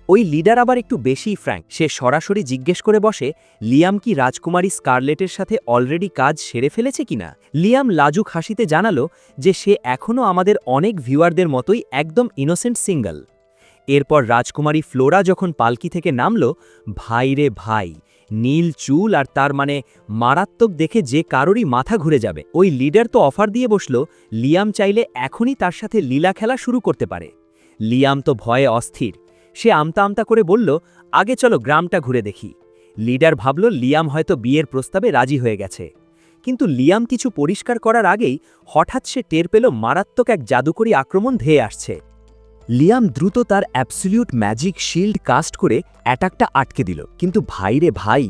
ওই লিডার আবার একটু বেশিই ফ্র্যাঙ্ক, সে সরাসরি জিজ্ঞেস করে বসে লিয়াম কি রাজকুমারী স্কারলেটের সাথে অলরেডি কাজ সেরে ফেলেছে কিনা। লিয়াম লাজুক হাসিতে জানালো যে সে এখনও আমাদের অনেক ভিউয়ারদের মতোই একদম ইনোসেন্ট সিঙ্গল। এরপর রাজকুমারী ফ্লোরা যখন পালকি থেকে নামল, ভাই রে ভাই, নীল চুল আর তার মানে মারাত্মক দেখে যে কারোরই মাথা ঘুরে যাবে। ওই লিডার তো অফার দিয়ে বসল লিয়াম চাইলে এখনই তার সাথে লীলা খেলা শুরু করতে পারে। লিয়াম তো ভয়ে অস্থির, সে আমতা আমতা করে বলল আগে চলো গ্রামটা ঘুরে দেখি। লিডার ভাবল লিয়াম হয়তো বিয়ের প্রস্তাবে রাজি হয়ে গেছে, কিন্তু লিয়াম কিছু পরিষ্কার করার আগেই হঠাৎ সে টের পেল মারাত্মক এক জাদুকরী আক্রমণ ধেয়ে আসছে। লিয়াম দ্রুত তার অ্যাবসলিউট ম্যাজিক শিল্ড কাস্ট করে অ্যাটাকটা আটকে দিল, কিন্তু ভাইরে ভাই,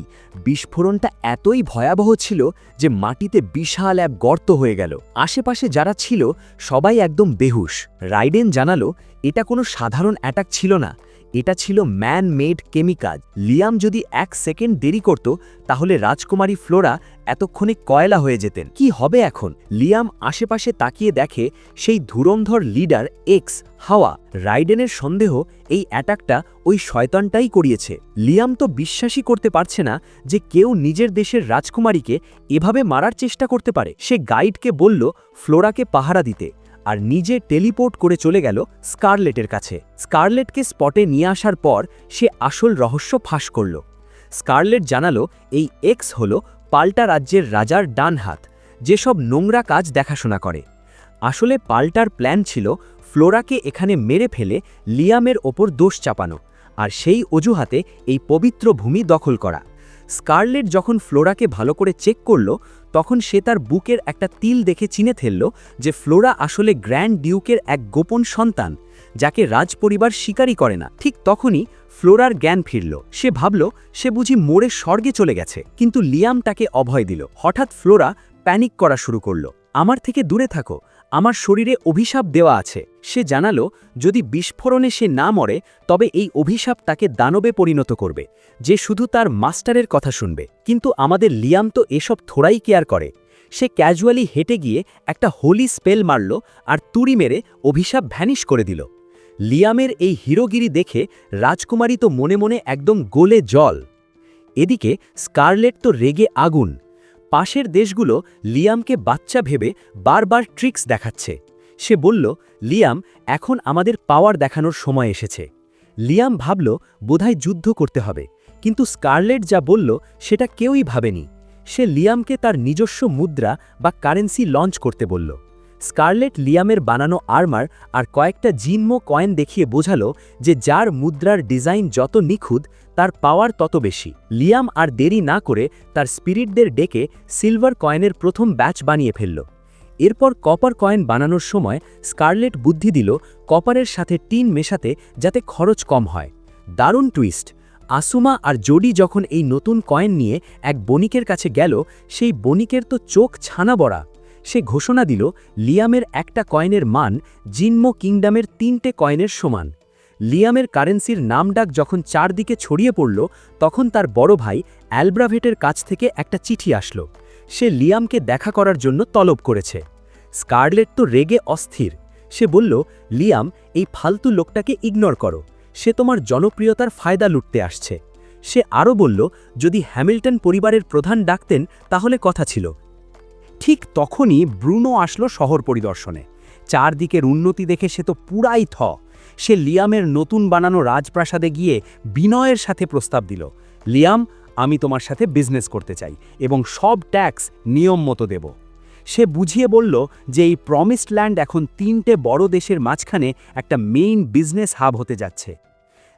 বিস্ফোরণটা এতই ভয়াবহ ছিল যে মাটিতে বিশাল এক গর্ত হয়ে গেল। আশেপাশে যারা ছিল সবাই একদম বেহুশ। রাইডেন জানালো এটা কোনো সাধারণ অ্যাটাক ছিল না, এটা ছিল ম্যান মেড কেমিক্যাল। লিয়াম যদি 1 সেকেন্ড দেরি করত তাহলে রাজকুমারী ফ্লোরা এতক্ষণে কয়লা হয়ে যেতেন। কি হবে এখন? লিয়াম আশেপাশে তাকিয়ে দেখে সেই ধুরন্ধর লিডার এক্স হাওয়া। রাইডেনের সন্দেহ এই অ্যাটাকটা ওই শয়তানটাই করিয়েছে। লিয়াম তো বিশ্বাসই করতে পারছে না যে কেউ নিজের দেশের রাজকুমারীকে এভাবে মারার চেষ্টা করতে পারে। সে গাইডকে বলল ফ্লোরাকে পাহারা দিতে, আর নিজে টেলিপোর্ট করে চলে গেল স্কারলেটের কাছে। স্কারলেটকে স্পটে নিয়ে আসার পর সে আসল রহস্য ফাঁস করল। স্কারলেট জানালো এই এক্স হল পাল্টা রাজ্যের রাজার ডান হাত, যেসব নোংরা কাজ দেখাশোনা করে। আসলে পাল্টার প্ল্যান ছিল ফ্লোরাকে এখানে মেরে ফেলে লিয়ামের ওপর দোষ চাপানো, আর সেই অজুহাতে এই পবিত্র ভূমি দখল করা। স্কারলেট যখন ফ্লোরাকে ভালো করে চেক করল, তখন সে তার বুকের একটা তিল দেখে চিনে ফেলল যে ফ্লোরা আসলে গ্র্যান্ড ডিউকের এক গোপন সন্তান, যাকে রাজপরিবার স্বীকারই করে না। ঠিক তখনই ফ্লোরার জ্ঞান ফিরল। সে ভাবল সে বুঝি মোড়ে স্বর্গে চলে গেছে, কিন্তু লিয়াম তাকে অভয় দিল। হঠাৎ ফ্লোরা প্যানিক করা শুরু করল, আমার থেকে দূরে থাকো, আমার শরীরে অভিশাপ দেওয়া আছে। সে জানালো যদি বিস্ফোরণে সে না মরে তবে এই অভিশাপ তাকে দানবে পরিণত করবে, যে শুধু তার মাস্টারের কথা শুনবে। কিন্তু আমাদের লিয়াম তো এসব থোড়াই কেয়ার করে। সে ক্যাজুয়ালি হেঁটে গিয়ে একটা হোলি স্পেল মারল আর তুড়ি মেরে অভিশাপ ভ্যানিশ করে দিল। লিয়ামের এই হিরোগিরি দেখে রাজকুমারী তো মনে মনে একদম গোলে জল। এদিকে স্কারলেট তো রেগে আগুন। পাশের দেশগুলো লিয়ামকে বাচ্চা ভেবে বারবার ট্রিক্স দেখাচ্ছে। সে বলল লিয়াম, এখন আমাদের পাওয়ার দেখানোর সময় এসেছে। লিয়াম ভাবল বোধহয় যুদ্ধ করতে হবে, কিন্তু স্কারলেট যা বলল সেটা কেউই ভাবেনি। সে লিয়ামকে তার নিজস্ব মুদ্রা বা কারেন্সি লঞ্চ করতে বলল। স্কারলেট লিয়ামের বানানো আর্মার আর কয়েকটা জিনমো কয়েন দেখিয়ে বোঝালো যে যার মুদ্রার ডিজাইন যত নিখুঁত তার পাওয়ার তত বেশি। লিয়াম আর দেরি না করে তার স্পিরিটদের ডেকে সিলভার কয়েনের প্রথম ব্যাচ বানিয়ে ফেলল। এরপর কপার কয়েন বানানোর সময় স্কারলেট বুদ্ধি দিল কপারের সাথে টিন মেশাতে, যাতে খরচ কম হয়। দারুণ টুইস্ট! আসুমা আর জোডি যখন এই নতুন কয়েন নিয়ে এক বণিকের কাছে গেল, সেই বণিকের তো চোখ ছানা বড়া। সে ঘোষণা দিল লিয়ামের একটা কয়েনের মান জিনমো কিংডমের 3টে কয়েনের সমান। লিয়ামের কারেন্সির নামডাক যখন চারদিকে ছড়িয়ে পড়ল, তখন তার বড় ভাই অ্যালব্রাভেটের কাছ থেকে একটা চিঠি আসলো। সে লিয়ামকে দেখা করার জন্য তলব করেছে। স্কারলেট তো রেগে অস্থির। সে বলল লিয়াম, এই ফালতু লোকটাকে ইগনোর করো, সে তোমার জনপ্রিয়তার ফায়দা লুটতে আসছে। সে আরও বলল যদি হ্যামিল্টন পরিবারের প্রধান ডাকতেন তাহলে কথা ছিল। ঠিক তখনই ব্রুনো আসলো শহর পরিদর্শনে। চারদিকের উন্নতি দেখে সে তো পুরাই থ। সে লিয়ামের নতুন বানানো রাজপ্রাসাদে গিয়ে বিনয়ের সাথে প্রস্তাব দিল, লিয়াম, আমি তোমার সাথে বিজনেস করতে চাই এবং সব ট্যাক্স নিয়ম মতো দেব। সে বুঝিয়ে বলল যে এই প্রমিসড ল্যান্ড এখন 3টে বড় দেশের মাঝখানে একটা মেইন বিজনেস হাব হতে যাচ্ছে।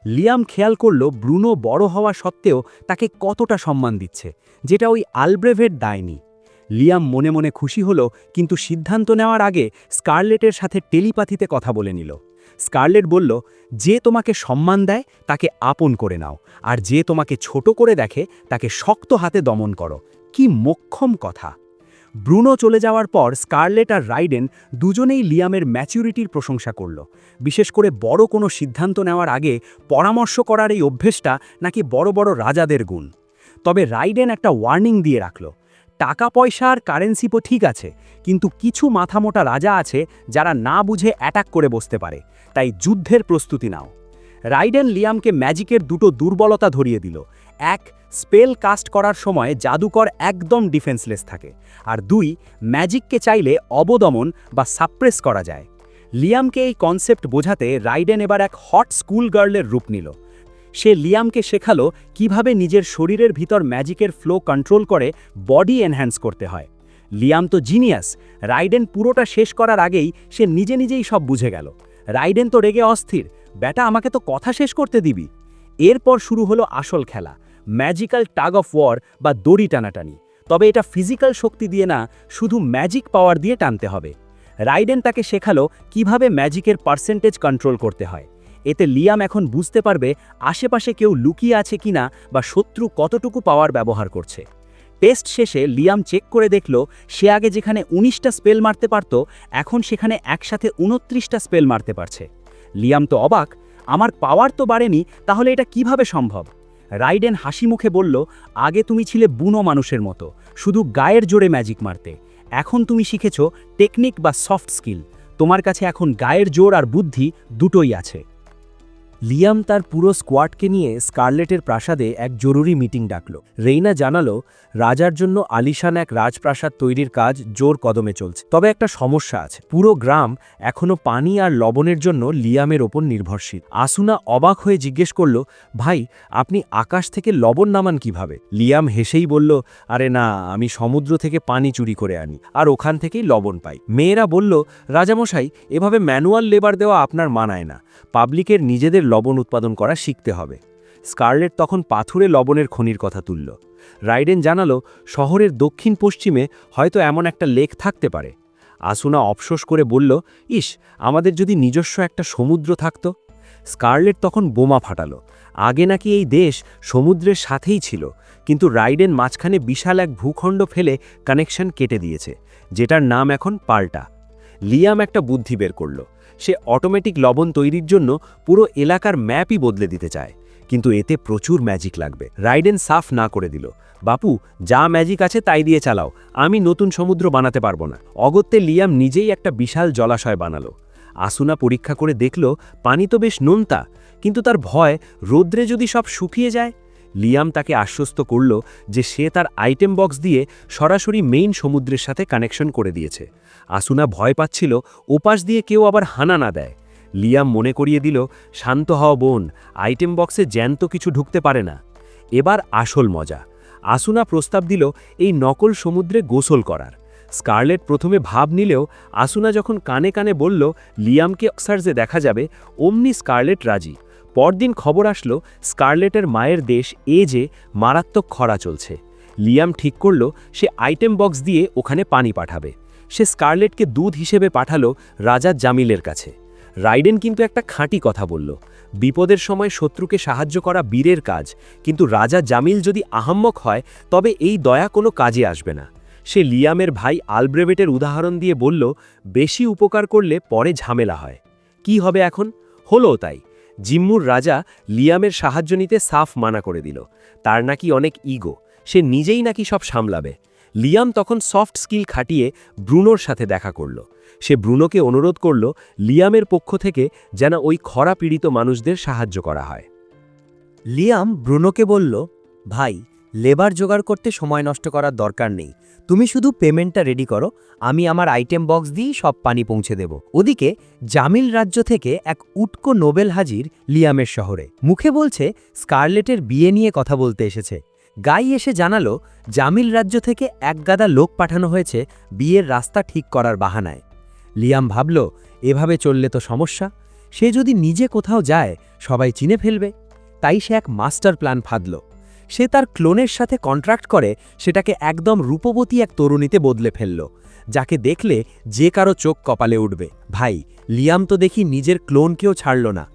লিয়াম খেয়াল করল ব্রুনো বড় হওয়া সত্ত্বেও তাকে কতটা সম্মান দিচ্ছে, যেটা ওই আলব্রেভেট দেয়নি। লিয়াম মনে মনে খুশি হলো, কিন্তু সিদ্ধান্ত নেওয়ার আগে স্কারলেটের সাথে টেলিপ্যাথিতে কথা বলে নিল। স্কারলেট বলল যে তোমাকে সম্মান দেয় তাকে আপন করে নাও, আর যে তোমাকে ছোট করে দেখে তাকে শক্ত হাতে দমন করো। কি মোক্ষম কথা! ব্রুনো চলে যাওয়ার পর স্কারলেট আর রাইডেন দুজনেই লিয়ামের ম্যাচুরিটির প্রশংসা করল। বিশেষ করে বড় কোনো সিদ্ধান্ত নেওয়ার আগে পরামর্শ করার এই অভ্যেসটা নাকি বড় বড় রাজাদের গুণ। তবে রাইডেন একটা ওয়ার্নিং দিয়ে রাখল, টাকা পয়সা আর কারেন্সি ঠিক আছে, কিন্তু কিছু মাথামোটা রাজা আছে যারা না বুঝে অ্যাটাক করে বসতে পারে, তাই যুদ্ধের প্রস্তুতি নাও। রাইডেন লিয়ামকে ম্যাজিকের দুটো দুর্বলতা ধরিয়ে দিল। এক, স্পেল কাস্ট করার সময় জাদুকর একদম ডিফেন্সলেস থাকে, আর দুই, ম্যাজিককে চাইলে অবদমন বা সাপ্রেস করা যায়। লিয়ামকে এই কনসেপ্ট বোঝাতে রাইডেন এবার এক হট স্কুল গার্লের রূপ নিল। সে লিয়ামকে শেখালো কিভাবে নিজের শরীরের ভিতর ম্যাজিকের ফ্লো কন্ট্রোল করে বডি এনহ্যান্স করতে হয়। লিয়াম তো জিনিয়াস, রাইডেন পুরোটা শেষ করার আগেই সে নিজে নিজেই সব বুঝে গেল। রাইডেন তো রেগে অস্থির, বেটা আমাকে তো কথা শেষ করতে দিবি। এরপর শুরু হলো আসল খেলা, ম্যাজিক্যাল টাগ অফ ওয়ার বা দড়ি টানাটানি। তবে এটা ফিজিক্যাল শক্তি দিয়ে না, শুধু ম্যাজিক পাওয়ার দিয়ে টানতে হবে। রাইডেন তাকে শেখালো কিভাবে ম্যাজিকের পার্সেন্টেজ কন্ট্রোল করতে হয়। এতে লিয়াম এখন বুঝতে পারবে আশেপাশে কেউ লুকিয়ে আছে কিনা বা শত্রু কতটুকু পাওয়ার ব্যবহার করছে। টেস্ট শেষে লিয়াম চেক করে দেখল সে আগে যেখানে 19টা স্পেল মারতে পারত, এখন সেখানে একসাথে 29টা স্পেল মারতে পারছে। লিয়াম তো অবাক, আমার পাওয়ার তো বাড়েনি, তাহলে এটা কিভাবে সম্ভব? রাইডেন হাসি মুখে বলল, আগে তুমি ছিলে বুনো মানুষের মতো, শুধু গায়ের জোরে ম্যাজিক মারতে। এখন তুমি শিখেছ টেকনিক বা সফট স্কিল, তোমার কাছে এখন গায়ের জোর আর বুদ্ধি দুটোই আছে। লিয়াম তার পুরো স্কোয়াডকে নিয়ে স্কারলেটের প্রাসাদে এক জরুরি মিটিং ডাকল। রেইনা জানালো রাজার জন্য আলিশান এক রাজপ্রাসাদ তৈরির কাজ জোর কদমে চলছে। তবে একটা সমস্যা আছে, পুরো গ্রাম এখনো পানি আর লবণের জন্য লিয়ামের ওপর নির্ভরশীল। আসুনা অবাক হয়ে জিজ্ঞেস করল, ভাই আপনি আকাশ থেকে লবণ নামান কিভাবে? লিয়াম হেসেই বলল, আরে না, আমি সমুদ্র থেকে পানি চুরি করে আনি আর ওখান থেকেই লবণ পাই। মেয়েরা বলল, রাজামশাই এভাবে ম্যানুয়াল লেবার দেওয়া আপনার মানায় না, পাবলিকের নিজেদের লবণ উৎপাদন করা শিখতে হবে। স্কারলেট তখন পাথুরে লবণের খনির কথা তুলল। রাইডেন জানালো শহরের দক্ষিণ পশ্চিমে হয়তো এমন একটা লেক থাকতে পারে। আসুনা অফসোস করে বলল, ইস, আমাদের যদি নিজস্ব একটা সমুদ্র থাকত। স্কারলেট তখন বোমা ফাটালো, আগে নাকি এই দেশ সমুদ্রের সাথেই ছিল, কিন্তু রাইডেন মাঝখানে বিশাল এক ভূখণ্ড ফেলে কানেকশন কেটে দিয়েছে, যেটার নাম এখন পাল্টা। লিয়াম একটা বুদ্ধি বের করল, সে অটোমেটিক লবণ তৈরির জন্য পুরো এলাকার ম্যাপই বদলে দিতে চায়, কিন্তু এতে প্রচুর ম্যাজিক লাগবে। রাইডেন সাফ না করে দিল, বাপু যা ম্যাজিক আছে তাই দিয়ে চালাও, আমি নতুন সমুদ্র বানাতে পারবো না। অগত্যে লিয়াম নিজেই একটা বিশাল জলাশয় বানালো। আসুনা পরীক্ষা করে দেখল পানি তো বেশ নোনতা, কিন্তু তার ভয় রোদ্রে যদি সব শুকিয়ে যায়। লিয়াম তাকে আশ্বস্ত করল যে সে তার আইটেম বক্স দিয়ে সরাসরি মেইন সমুদ্রের সাথে কানেকশন করে দিয়েছে। আসুনা ভয় পাচ্ছিল ওপাশ দিয়ে কেউ আবার হানা না দেয়। লিয়াম মনে করিয়ে দিল, শান্ত হও বোন, আইটেম বক্সে জ্যান্ত কিছু ঢুকতে পারে না। এবার আসল মজা। আসুনা প্রস্তাব দিল এই নকল সমুদ্রে গোসল করার। স্কারলেট প্রথমে ভাব নিলেও আসুনা যখন কানে কানে বলল লিয়ামকে অক্সার্জে দেখা যাবে, অমনি স্কারলেট রাজি। পরদিন খবর আসলো স্কারলেটের মায়ের দেশ যে মারাত্মক খরা চলছে। লিয়াম ঠিক করল সে আইটেম বক্স দিয়ে ওখানে পানি পাঠাবে। সে স্কারলেটকে দুধ হিসেবে পাঠালো রাজা জামিলের কাছে। রাইডেন কিন্তু একটা খাঁটি কথা বলল, বিপদের সময় শত্রুকে সাহায্য করা বীরের কাজ, কিন্তু রাজা জামিল যদি আহাম্মক হয় তবে এই দয়া কোনো কাজে আসবে না। সে লিয়ামের ভাই আলব্রেভেটের উদাহরণ দিয়ে বলল, বেশি উপকার করলে পরে ঝামেলা হয়। কি হবে এখন? হলো তাই। জিম্মুর রাজা লিয়ামের সাহায্য নিতে সাফ মানা করে দিল, তার নাকি অনেক ইগো, সে নিজেই নাকি সব সামলাবে। লিয়াম তখন সফট স্কিল খাটিয়ে ব্রুনোর সাথে দেখা করল। সে ব্রুনোকে অনুরোধ করল লিয়ামের পক্ষ থেকে যেন ওই খরা পীড়িত মানুষদের সাহায্য করা হয়। লিয়াম ব্রুনোকে বলল, ভাই লেবার জোগাড় করতে সময় নষ্ট করার দরকার নেই, তুমি শুধু পেমেন্টটা রেডি করো, আমি আমার আইটেম বক্স দিয়েই সব পানি পৌঁছে দেব। ওদিকে জামিল রাজ্য থেকে এক উটকো নোবেল হাজির লিয়ামের শহরে, মুখে বলছে স্কারলেটের বিয়ে নিয়ে কথা বলতে এসেছে। গাই এসে জানালো জামিল রাজ্য থেকে এক গাদা লোক পাঠানো হয়েছে বিয়ের রাস্তা ঠিক করার বাহানায়। লিয়াম ভাবল এভাবে চললে তো সমস্যা, সে যদি নিজে কোথাও যায় সবাই চিনে ফেলবে। তাই সে এক মাস্টার প্ল্যান ফাঁদল। সে তার ক্লোনের সাথে কন্ট্রাক্ট করে সেটাকে একদম রূপবতী এক তরুণীতে বদলে ফেলল, যাকে দেখলে যে কারো চোখ কপালে উঠবে। ভাই লিয়াম তো দেখি নিজের ক্লোনকেও ছাড়ল না।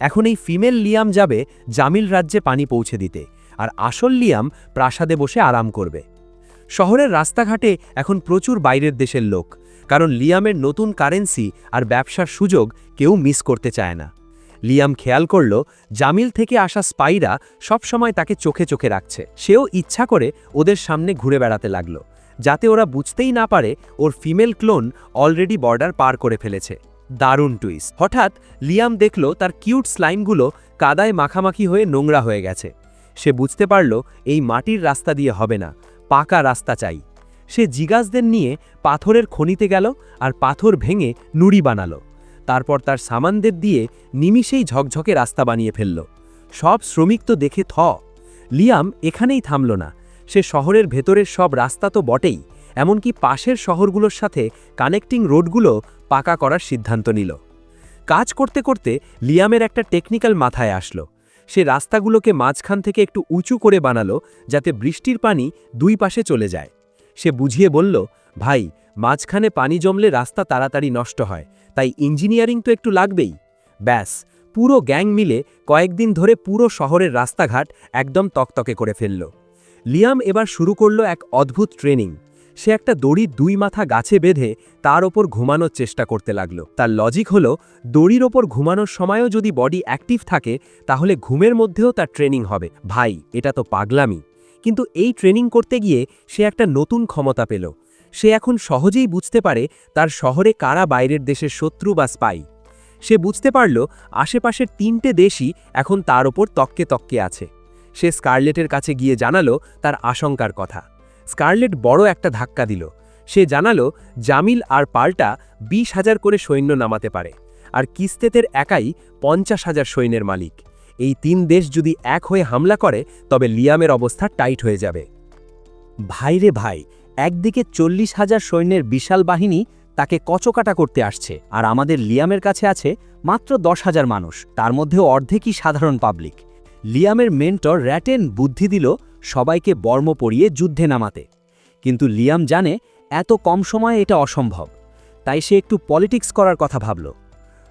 এখন এই ফিমেল লিয়াম যাবে জামিল রাজ্যে পানি পৌঁছে দিতে, আর আসল লিয়াম প্রাসাদে বসে আরাম করবে। শহরের রাস্তাঘাটে এখন প্রচুর বাইরের দেশের লোক, কারণ লিয়ামের নতুন কারেন্সি আর ব্যবসার সুযোগ কেউ মিস করতে চায় না। লিয়াম খেয়াল করল জামিল থেকে আসা স্পাইরা সবসময় তাকে চোখে চোখে রাখছে। সেও ইচ্ছা করে ওদের সামনে ঘুরে বেড়াতে লাগল, যাতে ওরা বুঝতেই না পারে ওর ফিমেল ক্লোন অলরেডি বর্ডার পার করে ফেলেছে। দারুণ টুইস্ট। হঠাৎ লিয়াম দেখল তার কিউট স্লাইমগুলো কাদায় মাখামাখি হয়ে নোংরা হয়ে গেছে। সে বুঝতে পারল এই মাটির রাস্তা দিয়ে হবে না, পাকা রাস্তা চাই। সে জিগাসদের নিয়ে পাথরের খনিতে গেল আর পাথর ভেঙে নুড়ি বানালো। তারপর তার সামানদের দিয়ে নিমিষেই ঝকঝকে রাস্তা বানিয়ে ফেলল। সব শ্রমিক তো দেখে লিয়াম এখানেই থামল না। সে শহরের ভেতরের সব রাস্তা তো বটেই, এমনকি পাশের শহরগুলোর সাথে কানেক্টিং রোডগুলো পাকা করার সিদ্ধান্ত নিল। কাজ করতে করতে লিয়ামের একটা টেকনিক্যাল মাথায় আসলো। সে রাস্তাগুলোকে মাঝখান থেকে একটু উঁচু করে বানালো, যাতে বৃষ্টির পানি দুই পাশে চলে যায়। সে বুঝিয়ে বলল, ভাই, মাঝখানে পানি জমলে রাস্তা তাড়াতাড়ি নষ্ট হয়, তাই ইঞ্জিনিয়ারিং তো একটু লাগবেই। ব্যাস, পুরো গ্যাং মিলে কয়েকদিন ধরে পুরো শহরের রাস্তাঘাট একদম তকতকে করে ফেলল। লিয়াম এবার শুরু করল এক অদ্ভুত ট্রেনিং। সে একটা দড়ির দুই মাথা গাছে বেঁধে তার ওপর ঘুমানোর চেষ্টা করতে লাগল। তার লজিক হলো, দড়ির ওপর ঘুমানোর সময়ও যদি বডি অ্যাক্টিভ থাকে তাহলে ঘুমের মধ্যেও তার ট্রেনিং হবে। ভাই, এটা তো পাগলামি। কিন্তু এই ট্রেনিং করতে গিয়ে সে একটা নতুন ক্ষমতা পেল। সে এখন সহজেই বুঝতে পারে তার শহরে কারা বাইরের দেশের শত্রু বা স্পাই। সে বুঝতে পারল আশেপাশের 3টে দেশই এখন তার ওপর তককে তককে আছে। সে স্কারলেটের কাছে গিয়ে জানালো তার আশঙ্কার কথা। স্কারলেট বড় একটা ধাক্কা দিল। সে জানালো জামিল আর পাল্টা 20,000 করে সৈন্য নামাতে পারে, আর কিস্তেতের একাই 50,000 সৈন্যের মালিক। এই 3 দেশ যদি এক হয়ে হামলা করে তবে লিয়ামের অবস্থা টাইট হয়ে যাবে। ভাইরে ভাই, একদিকে 40,000 সৈন্যের বিশাল বাহিনী তাকে কচকাটা করতে আসছে, আর আমাদের লিয়ামের কাছে আছে মাত্র 10,000 মানুষ, তার মধ্যেও অর্ধেকই সাধারণ পাবলিক। লিয়ামের মেন্টর র্যাটেন বুদ্ধি দিল সবাইকে বর্ম পরিয়ে যুদ্ধে নামাতে। কিন্তু লিয়াম জানে এত কম সময়ে এটা অসম্ভব, তাই সে একটু পলিটিক্স করার কথা ভাবল।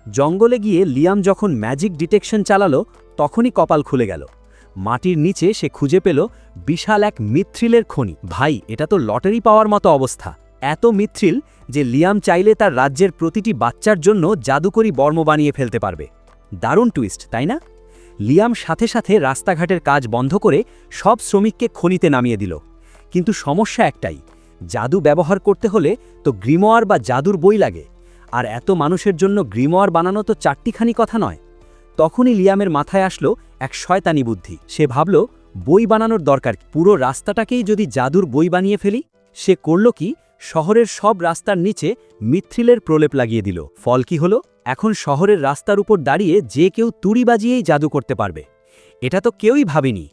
জঙ্গলে গিয়ে লিয়াম যখন ম্যাজিক ডিটেকশন চালালো, তখনই কপাল খুলে গেল। মাটির নিচে সে খুঁজে পেল বিশাল এক মিথ্রিলের খনি। ভাই, এটা তো লটারি পাওয়ার মতো অবস্থা। এত মিথ্রিল যে লিয়াম চাইলে তার রাজ্যের প্রতিটি বাচ্চার জন্য জাদুকরি বর্ম বানিয়ে ফেলতে পারবে। দারুণ টুইস্ট, তাই না? লিয়াম সাথে সাথে রাস্তাঘাটের কাজ বন্ধ করে সব শ্রমিককে খনিতে নামিয়ে দিল। কিন্তু সমস্যা একটাই, জাদু ব্যবহার করতে হলে তো গ্রিমোয়ার বা জাদুর বই লাগে, আর এত মানুষের জন্য গ্রিমোয়ার বানানো তো চারটিখানি কথা নয়। তখনই লিয়ামের মাথায় আসলো এক শয়তানি বুদ্ধি। সে ভাবল, বই বানানোর দরকার, পুরো রাস্তাটাকেই যদি জাদুর বই বানিয়ে ফেলি। সে করল কি, শহরের সব রাস্তার নিচে মিথ্রিলের প্রলেপ লাগিয়ে দিল। ফল কি হলো? এখন শহরের রাস্তার উপর দাঁড়িয়ে যে কেউ তুড়ি বাজিয়েই জাদু করতে পারবে। এটা তো কেউই ভাবেনি।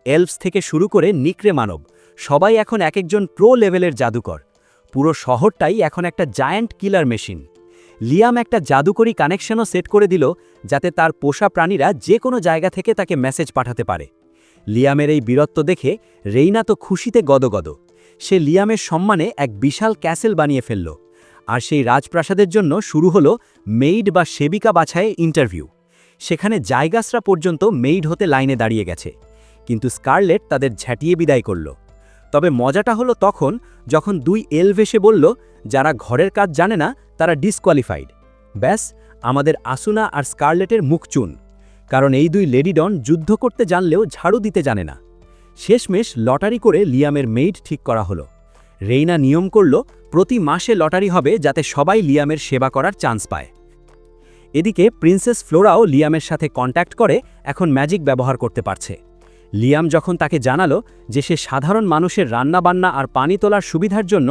এলভস থেকে শুরু করে নিকড়ে মানব, সবাই এখন এক একজন প্রো লেভেলের জাদুকর। পুরো শহরটাই এখন একটা জায়ান্ট কিলার মেশিন। লিয়াম একটা জাদুকরি কানেকশনও সেট করে দিল, যাতে তার পোষা প্রাণীরা যে কোনো জায়গা থেকে তাকে মেসেজ পাঠাতে পারে। লিয়ামের এই বীরত্ব দেখে রেইনা তো খুশিতে গদগদ। সে লিয়ামের সম্মানে এক বিশাল ক্যাসেল বানিয়ে ফেলল, আর সেই রাজপ্রাসাদের জন্য শুরু হলো মেইড বা সেবিকা বাছায় ইন্টারভিউ। সেখানে জায়গাসরা পর্যন্ত মেইড হতে লাইনে দাঁড়িয়ে গেছে, কিন্তু স্কারলেট তাদের ঝাঁটিয়ে বিদায় করল। তবে মজাটা হলো তখন যখন 2 এলভ এসে বলল, যারা ঘরের কাজ জানে না তারা ডিসকোয়ালিফাইড। ব্যাস, আমাদের আসুনা আর স্কারলেটের মুখ চুন, কারণ এই 2 লেডিডন যুদ্ধ করতে জানলেও ঝাড়ু দিতে জানে না। শেষমেশ লটারি করে লিয়ামের মেইড ঠিক করা হলো। রেইনা নিয়ম করল প্রতি মাসে লটারি হবে, যাতে সবাই লিয়ামের সেবা করার চান্স পায়। এদিকে প্রিন্সেস ফ্লোরাও লিয়ামের সাথে কন্ট্যাক্ট করে এখন ম্যাজিক ব্যবহার করতে পারছে। লিয়াম যখন তাকে জানালো যে সে সাধারণ মানুষের রান্নাবান্না আর পানি তোলার সুবিধার জন্য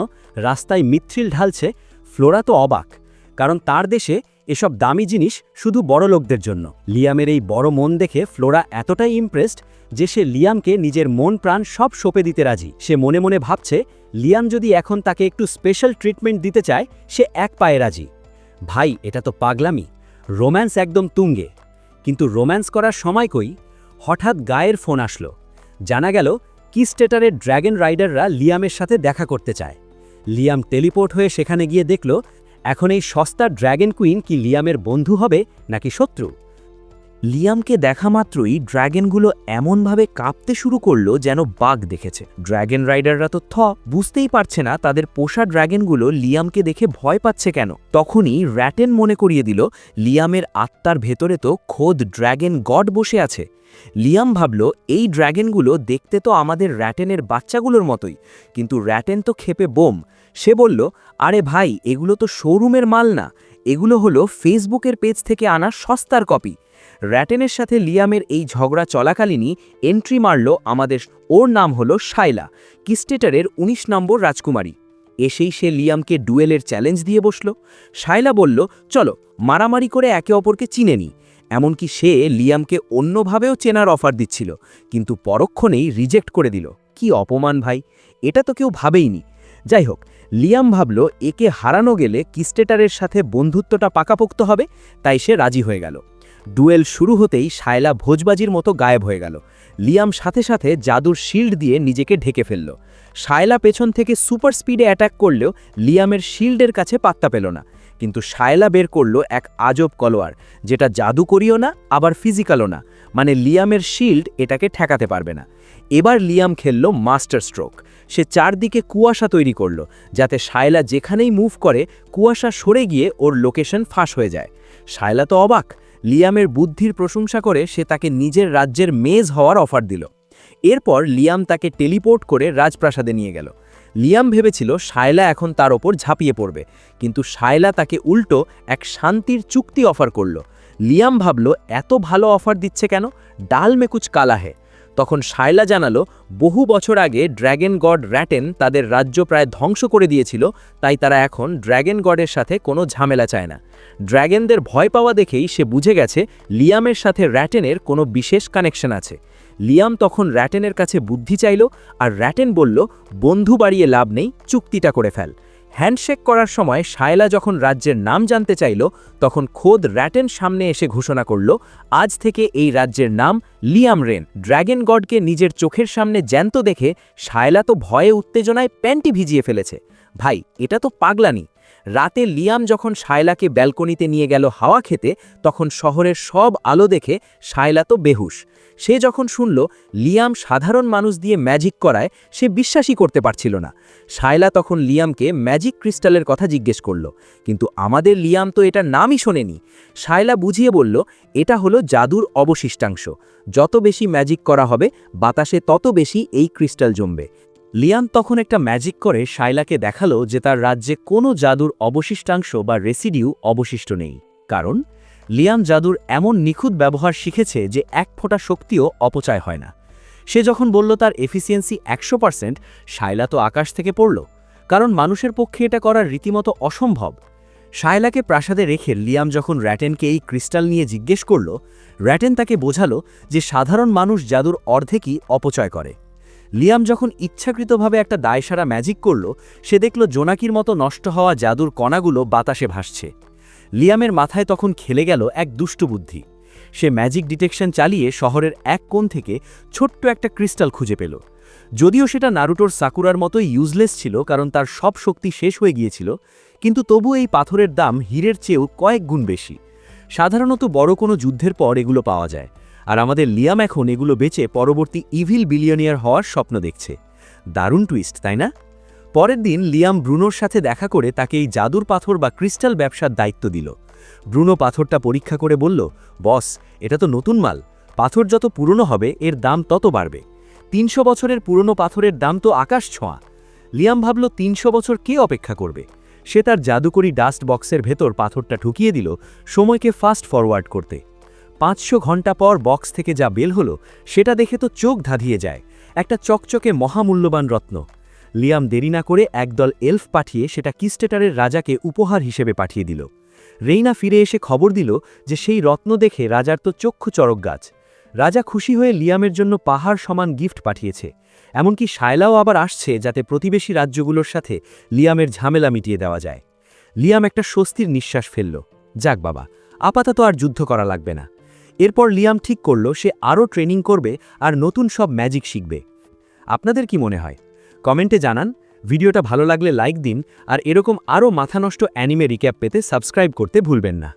রাস্তায় মিথ্রিল ঢালছে, ফ্লোরা তো অবাক, কারণ তার দেশে এসব দামি জিনিস শুধু বড় লোকদের জন্য। লিয়ামের এই বড় মন দেখে ফ্লোরা এতটাই ইমপ্রেসড যে সে লিয়ামকে নিজের মন প্রাণ সব সঁপে দিতে রাজি। সে মনে মনে ভাবছে, লিয়াম যদি এখন তাকে একটু স্পেশাল ট্রিটমেন্ট দিতে চায়, সে এক পায়ে রাজি। ভাই, এটা তো পাগলামি। রোম্যান্স একদম তুঙ্গে। কিন্তু রোম্যান্স করার সময় কই, হঠাৎ গায়ের ফোন আসলো। জানা গেল কিস্টেটারের ড্র্যাগন রাইডাররা লিয়ামের সাথে দেখা করতে চায়। লিয়াম টেলিপোর্ট হয়ে সেখানে গিয়ে দেখল এখন এই সস্তা ড্র্যাগন কুইন কি লিয়ামের বন্ধু হবে নাকি শত্রু। লিয়ামকে দেখা মাত্রই ড্র্যাগনগুলো এমনভাবে কাঁপতে শুরু করলো যেন বাঘ দেখেছে। ড্র্যাগন রাইডাররা তো বুঝতেই পারছে না তাদের পোষা ড্র্যাগনগুলো লিয়ামকে দেখে ভয় পাচ্ছে কেন। তখনই র্যাটেন মনে করিয়ে দিল লিয়ামের আত্মার ভেতরে তো খোদ ড্র্যাগন গড বসে আছে। লিয়াম ভাবল এই ড্র্যাগনগুলো দেখতে তো আমাদের র্যাটেনের বাচ্চাগুলোর মতোই, কিন্তু র্যাটেন তো ক্ষেপে বোম। সে বলল, আরে ভাই, এগুলো তো শোরুমের মাল না, এগুলো হলো ফেসবুকের পেজ থেকে আনা সস্তার কপি। র্যাটেনের সাথে লিয়ামের এই ঝগড়া চলাকালীনই এন্ট্রি মারল আমাদের। ওর নাম হলো শায়লা, কিস্টেটারের ১৯ নম্বর রাজকুমারী। এসেই সে লিয়ামকে ডুয়েলের চ্যালেঞ্জ দিয়ে বসল। শায়লা বলল, চলো মারামারি করে একে অপরকে চিনে নিই। এমনকি সে লিয়ামকে অন্যভাবেও চেনার অফার দিচ্ছিল, কিন্তু পরক্ষণেই রিজেক্ট করে দিল। কি অপমান ভাই, এটা তো কেউ ভাবেইনি। যাই হোক, লিয়াম ভাবল একে হারানো গেলে কিস্টেটারের সাথে বন্ধুত্বটা পাকাপোক্ত হবে, তাই সে রাজি হয়ে গেল। ডুয়েল শুরু হতেই শায়লা ভোজবাজির মতো গায়েব হয়ে গেল। লিয়াম সাথে সাথে জাদুর শিল্ড দিয়ে নিজেকে ঢেকে ফেলল। শায়লা পেছন থেকে সুপার স্পিডে অ্যাটাক করলেও লিয়ামের শিল্ডের কাছে পাত্তা পেল না। কিন্তু শায়লা বের করল এক আজব কলোয়ার, যেটা জাদুকরীও না আবার ফিজিক্যালও না, মানে লিয়ামের শিল্ড এটাকে ঠেকাতে পারবে না। এবার লিয়াম খেলল মাস্টার স্ট্রোক। সে চারদিকে কুয়াশা তৈরি করল, যাতে শায়লা যেখানেই মুভ করে কুয়াশা সরে গিয়ে ওর লোকেশন ফাঁস হয়ে যায়। শায়লা তো অবাক। লিয়ামের বুদ্ধির প্রশংসা করে সে তাকে নিজের রাজ্যের মেজ হওয়ার অফার দিল। এরপর লিয়াম তাকে টেলিপোর্ট করে রাজপ্রাসাদে নিয়ে গেল। লিয়াম ভেবেছিল শায়লা এখন তার ওপর ঝাঁপিয়ে পড়বে, কিন্তু শায়লা তাকে উল্টো এক শান্তির চুক্তি অফার করল। লিয়াম ভাবল এত ভালো অফার দিচ্ছে কেন, ডাল মে কুছ কালা হে। তখন শায়লা জানালো, বহু বছর আগে ড্র্যাগন গড র্যাটেন তাদের রাজ্য প্রায় ধ্বংস করে দিয়েছিল, তাই তারা এখন ড্র্যাগন গডের সাথে কোনো ঝামেলা চায় না। ড্র্যাগনদের ভয় পাওয়া দেখেই সে বুঝে গেছে লিয়ামের সাথে র্যাটেনের কোনো বিশেষ কানেকশন আছে। লিয়াম তখন র্যাটেনের কাছে বুদ্ধি চাইল, আর র্যাটেন বলল, বন্ধু বাড়িয়ে লাভ নেই, চুক্তিটা করে ফেল। হ্যান্ডশেক করার সময় শায়লা যখন রাজ্যের নাম জানতে চাইল, তখন খোদ র্যাটেন সামনে এসে ঘোষণা করল, আজ থেকে এই রাজ্যের নাম লিয়াম রেন। ড্র্যাগন গডকে নিজের চোখের সামনে জ্যান্ত দেখে শায়লা তো ভয়ে উত্তেজনায় প্যান্টি ভিজিয়ে ফেলেছে। ভাই, এটা তো পাগলানি। রাতে লিয়াম যখন শায়লাকে ব্যালকনিতে নিয়ে গেল হাওয়া খেতে, তখন শহরের সব আলো দেখে শায়লা তো বেহুশ। সে যখন শুনল লিয়াম সাধারণ মানুষ দিয়ে ম্যাজিক করায়, সে বিশ্বাসই করতে পারছিল না। শায়লা তখন লিয়ামকে ম্যাজিক ক্রিস্টালের কথা জিজ্ঞেস করল, কিন্তু আমাদের লিয়াম তো এটার নামই শোনেনি। শায়লা বুঝিয়ে বলল, এটা হলো জাদুর অবশিষ্টাংশ। যত বেশি ম্যাজিক করা হবে বাতাসে, তত বেশি এই ক্রিস্টাল জমবে। লিয়াম তখন একটা ম্যাজিক করে শায়লাকে দেখালো যে তার রাজ্যে কোনো জাদুর অবশিষ্টাংশ বা রেসিডিউ অবশিষ্ট নেই, কারণ লিয়াম জাদুর এমন নিখুঁত ব্যবহার শিখেছে যে এক ফোঁটা শক্তিও অপচয় হয় না। সে যখন বলল তার এফিসিয়েন্সি ১০০%, শায়লা তো আকাশ থেকে পড়ল, কারণ মানুষের পক্ষে এটা করার রীতিমতো অসম্ভব। শায়লাকে প্রাসাদে রেখে লিয়াম যখন র্যাটেনকে এই ক্রিস্টাল নিয়ে জিজ্ঞেস করল, র্যাটেন তাকে বোঝালো যে সাধারণ মানুষ জাদুর অর্ধেকই অপচয় করে। লিয়াম যখন ইচ্ছাকৃতভাবে একটা দায়সারা ম্যাজিক করল, সে দেখল জোনাকির মতো নষ্ট হওয়া জাদুর কণাগুলো বাতাসে ভাসছে। লিয়ামের মাথায় তখন খেলে গেল এক দুষ্টু বুদ্ধি। সে ম্যাজিক ডিটেকশন চালিয়ে শহরের এক কোণ থেকে ছোট্ট একটা ক্রিস্টাল খুঁজে পেল। যদিও সেটা নারুটোর সাকুরার মতোই ইউজলেস ছিল, কারণ তার সব শক্তি শেষ হয়ে গিয়েছিল, কিন্তু তবু এই পাথরের দাম হীরের চেয়েও কয়েক গুণ বেশি। সাধারণত বড় কোনো যুদ্ধের পর এগুলো পাওয়া যায়, আর আমাদের লিয়াম এখন এগুলো বেচে পরবর্তী ইভিল বিলিয়নিয়ার হওয়ার স্বপ্ন দেখছে। দারুণ টুইস্ট, তাই না? পরের দিন লিয়াম ব্রুনোর সাথে দেখা করে তাকে এই জাদুর পাথর বা ক্রিস্টাল ব্যবসার দায়িত্ব দিল। ব্রুনো পাথরটা পরীক্ষা করে বলল, বস, এটা তো নতুন মাল, পাথর যত পুরনো হবে এর দাম তত বাড়বে। ৩০০ বছরের পুরনো পাথরের দাম তো আকাশ ছোঁয়া। লিয়াম ভাবল ৩০০ বছর কে অপেক্ষা করবে। সে তার জাদুকরি ডাস্ট বক্সের ভেতর পাথরটা ঢুকিয়ে দিল সময়কে ফাস্ট ফরওয়ার্ড করতে। ৫০০ ঘন্টা পর বক্স থেকে যা বেল হলো সেটা দেখে তো চোখ ধাঁধিয়ে যায়, একটা চকচকে মহামূল্যবান রত্ন। লিয়াম দেরি না করে একদল এলফ পাঠিয়ে সেটা কিস্টেটারের রাজাকে উপহার হিসেবে পাঠিয়ে দিল। রেইনা ফিরে এসে খবর দিল যে সেই রত্ন দেখে রাজার তো চক্ষু চড়ক গাছ। রাজা খুশি হয়ে লিয়ামের জন্য পাহাড় সমান গিফট পাঠিয়েছে। এমনকি শায়লাও আবার আসছে, যাতে প্রতিবেশী রাজ্যগুলোর সাথে লিয়ামের ঝামেলা মিটিয়ে দেওয়া যায়। লিয়াম একটা স্বস্তির নিঃশ্বাস ফেলল। যাক বাবা, আপাতত আর যুদ্ধ করা লাগবে না। এরপর লিয়াম ঠিক করল সে আরও ট্রেনিং করবে আর নতুন সব ম্যাজিক শিখবে। আপনাদের কি মনে হয়? কমেন্টে জানান। ভিডিওটা ভালো লাগলে লাইক দিন, আর এরকম আরও মাথানষ্ট অ্যানিমে রিক্যাপ পেতে সাবস্ক্রাইব করতে ভুলবেন না।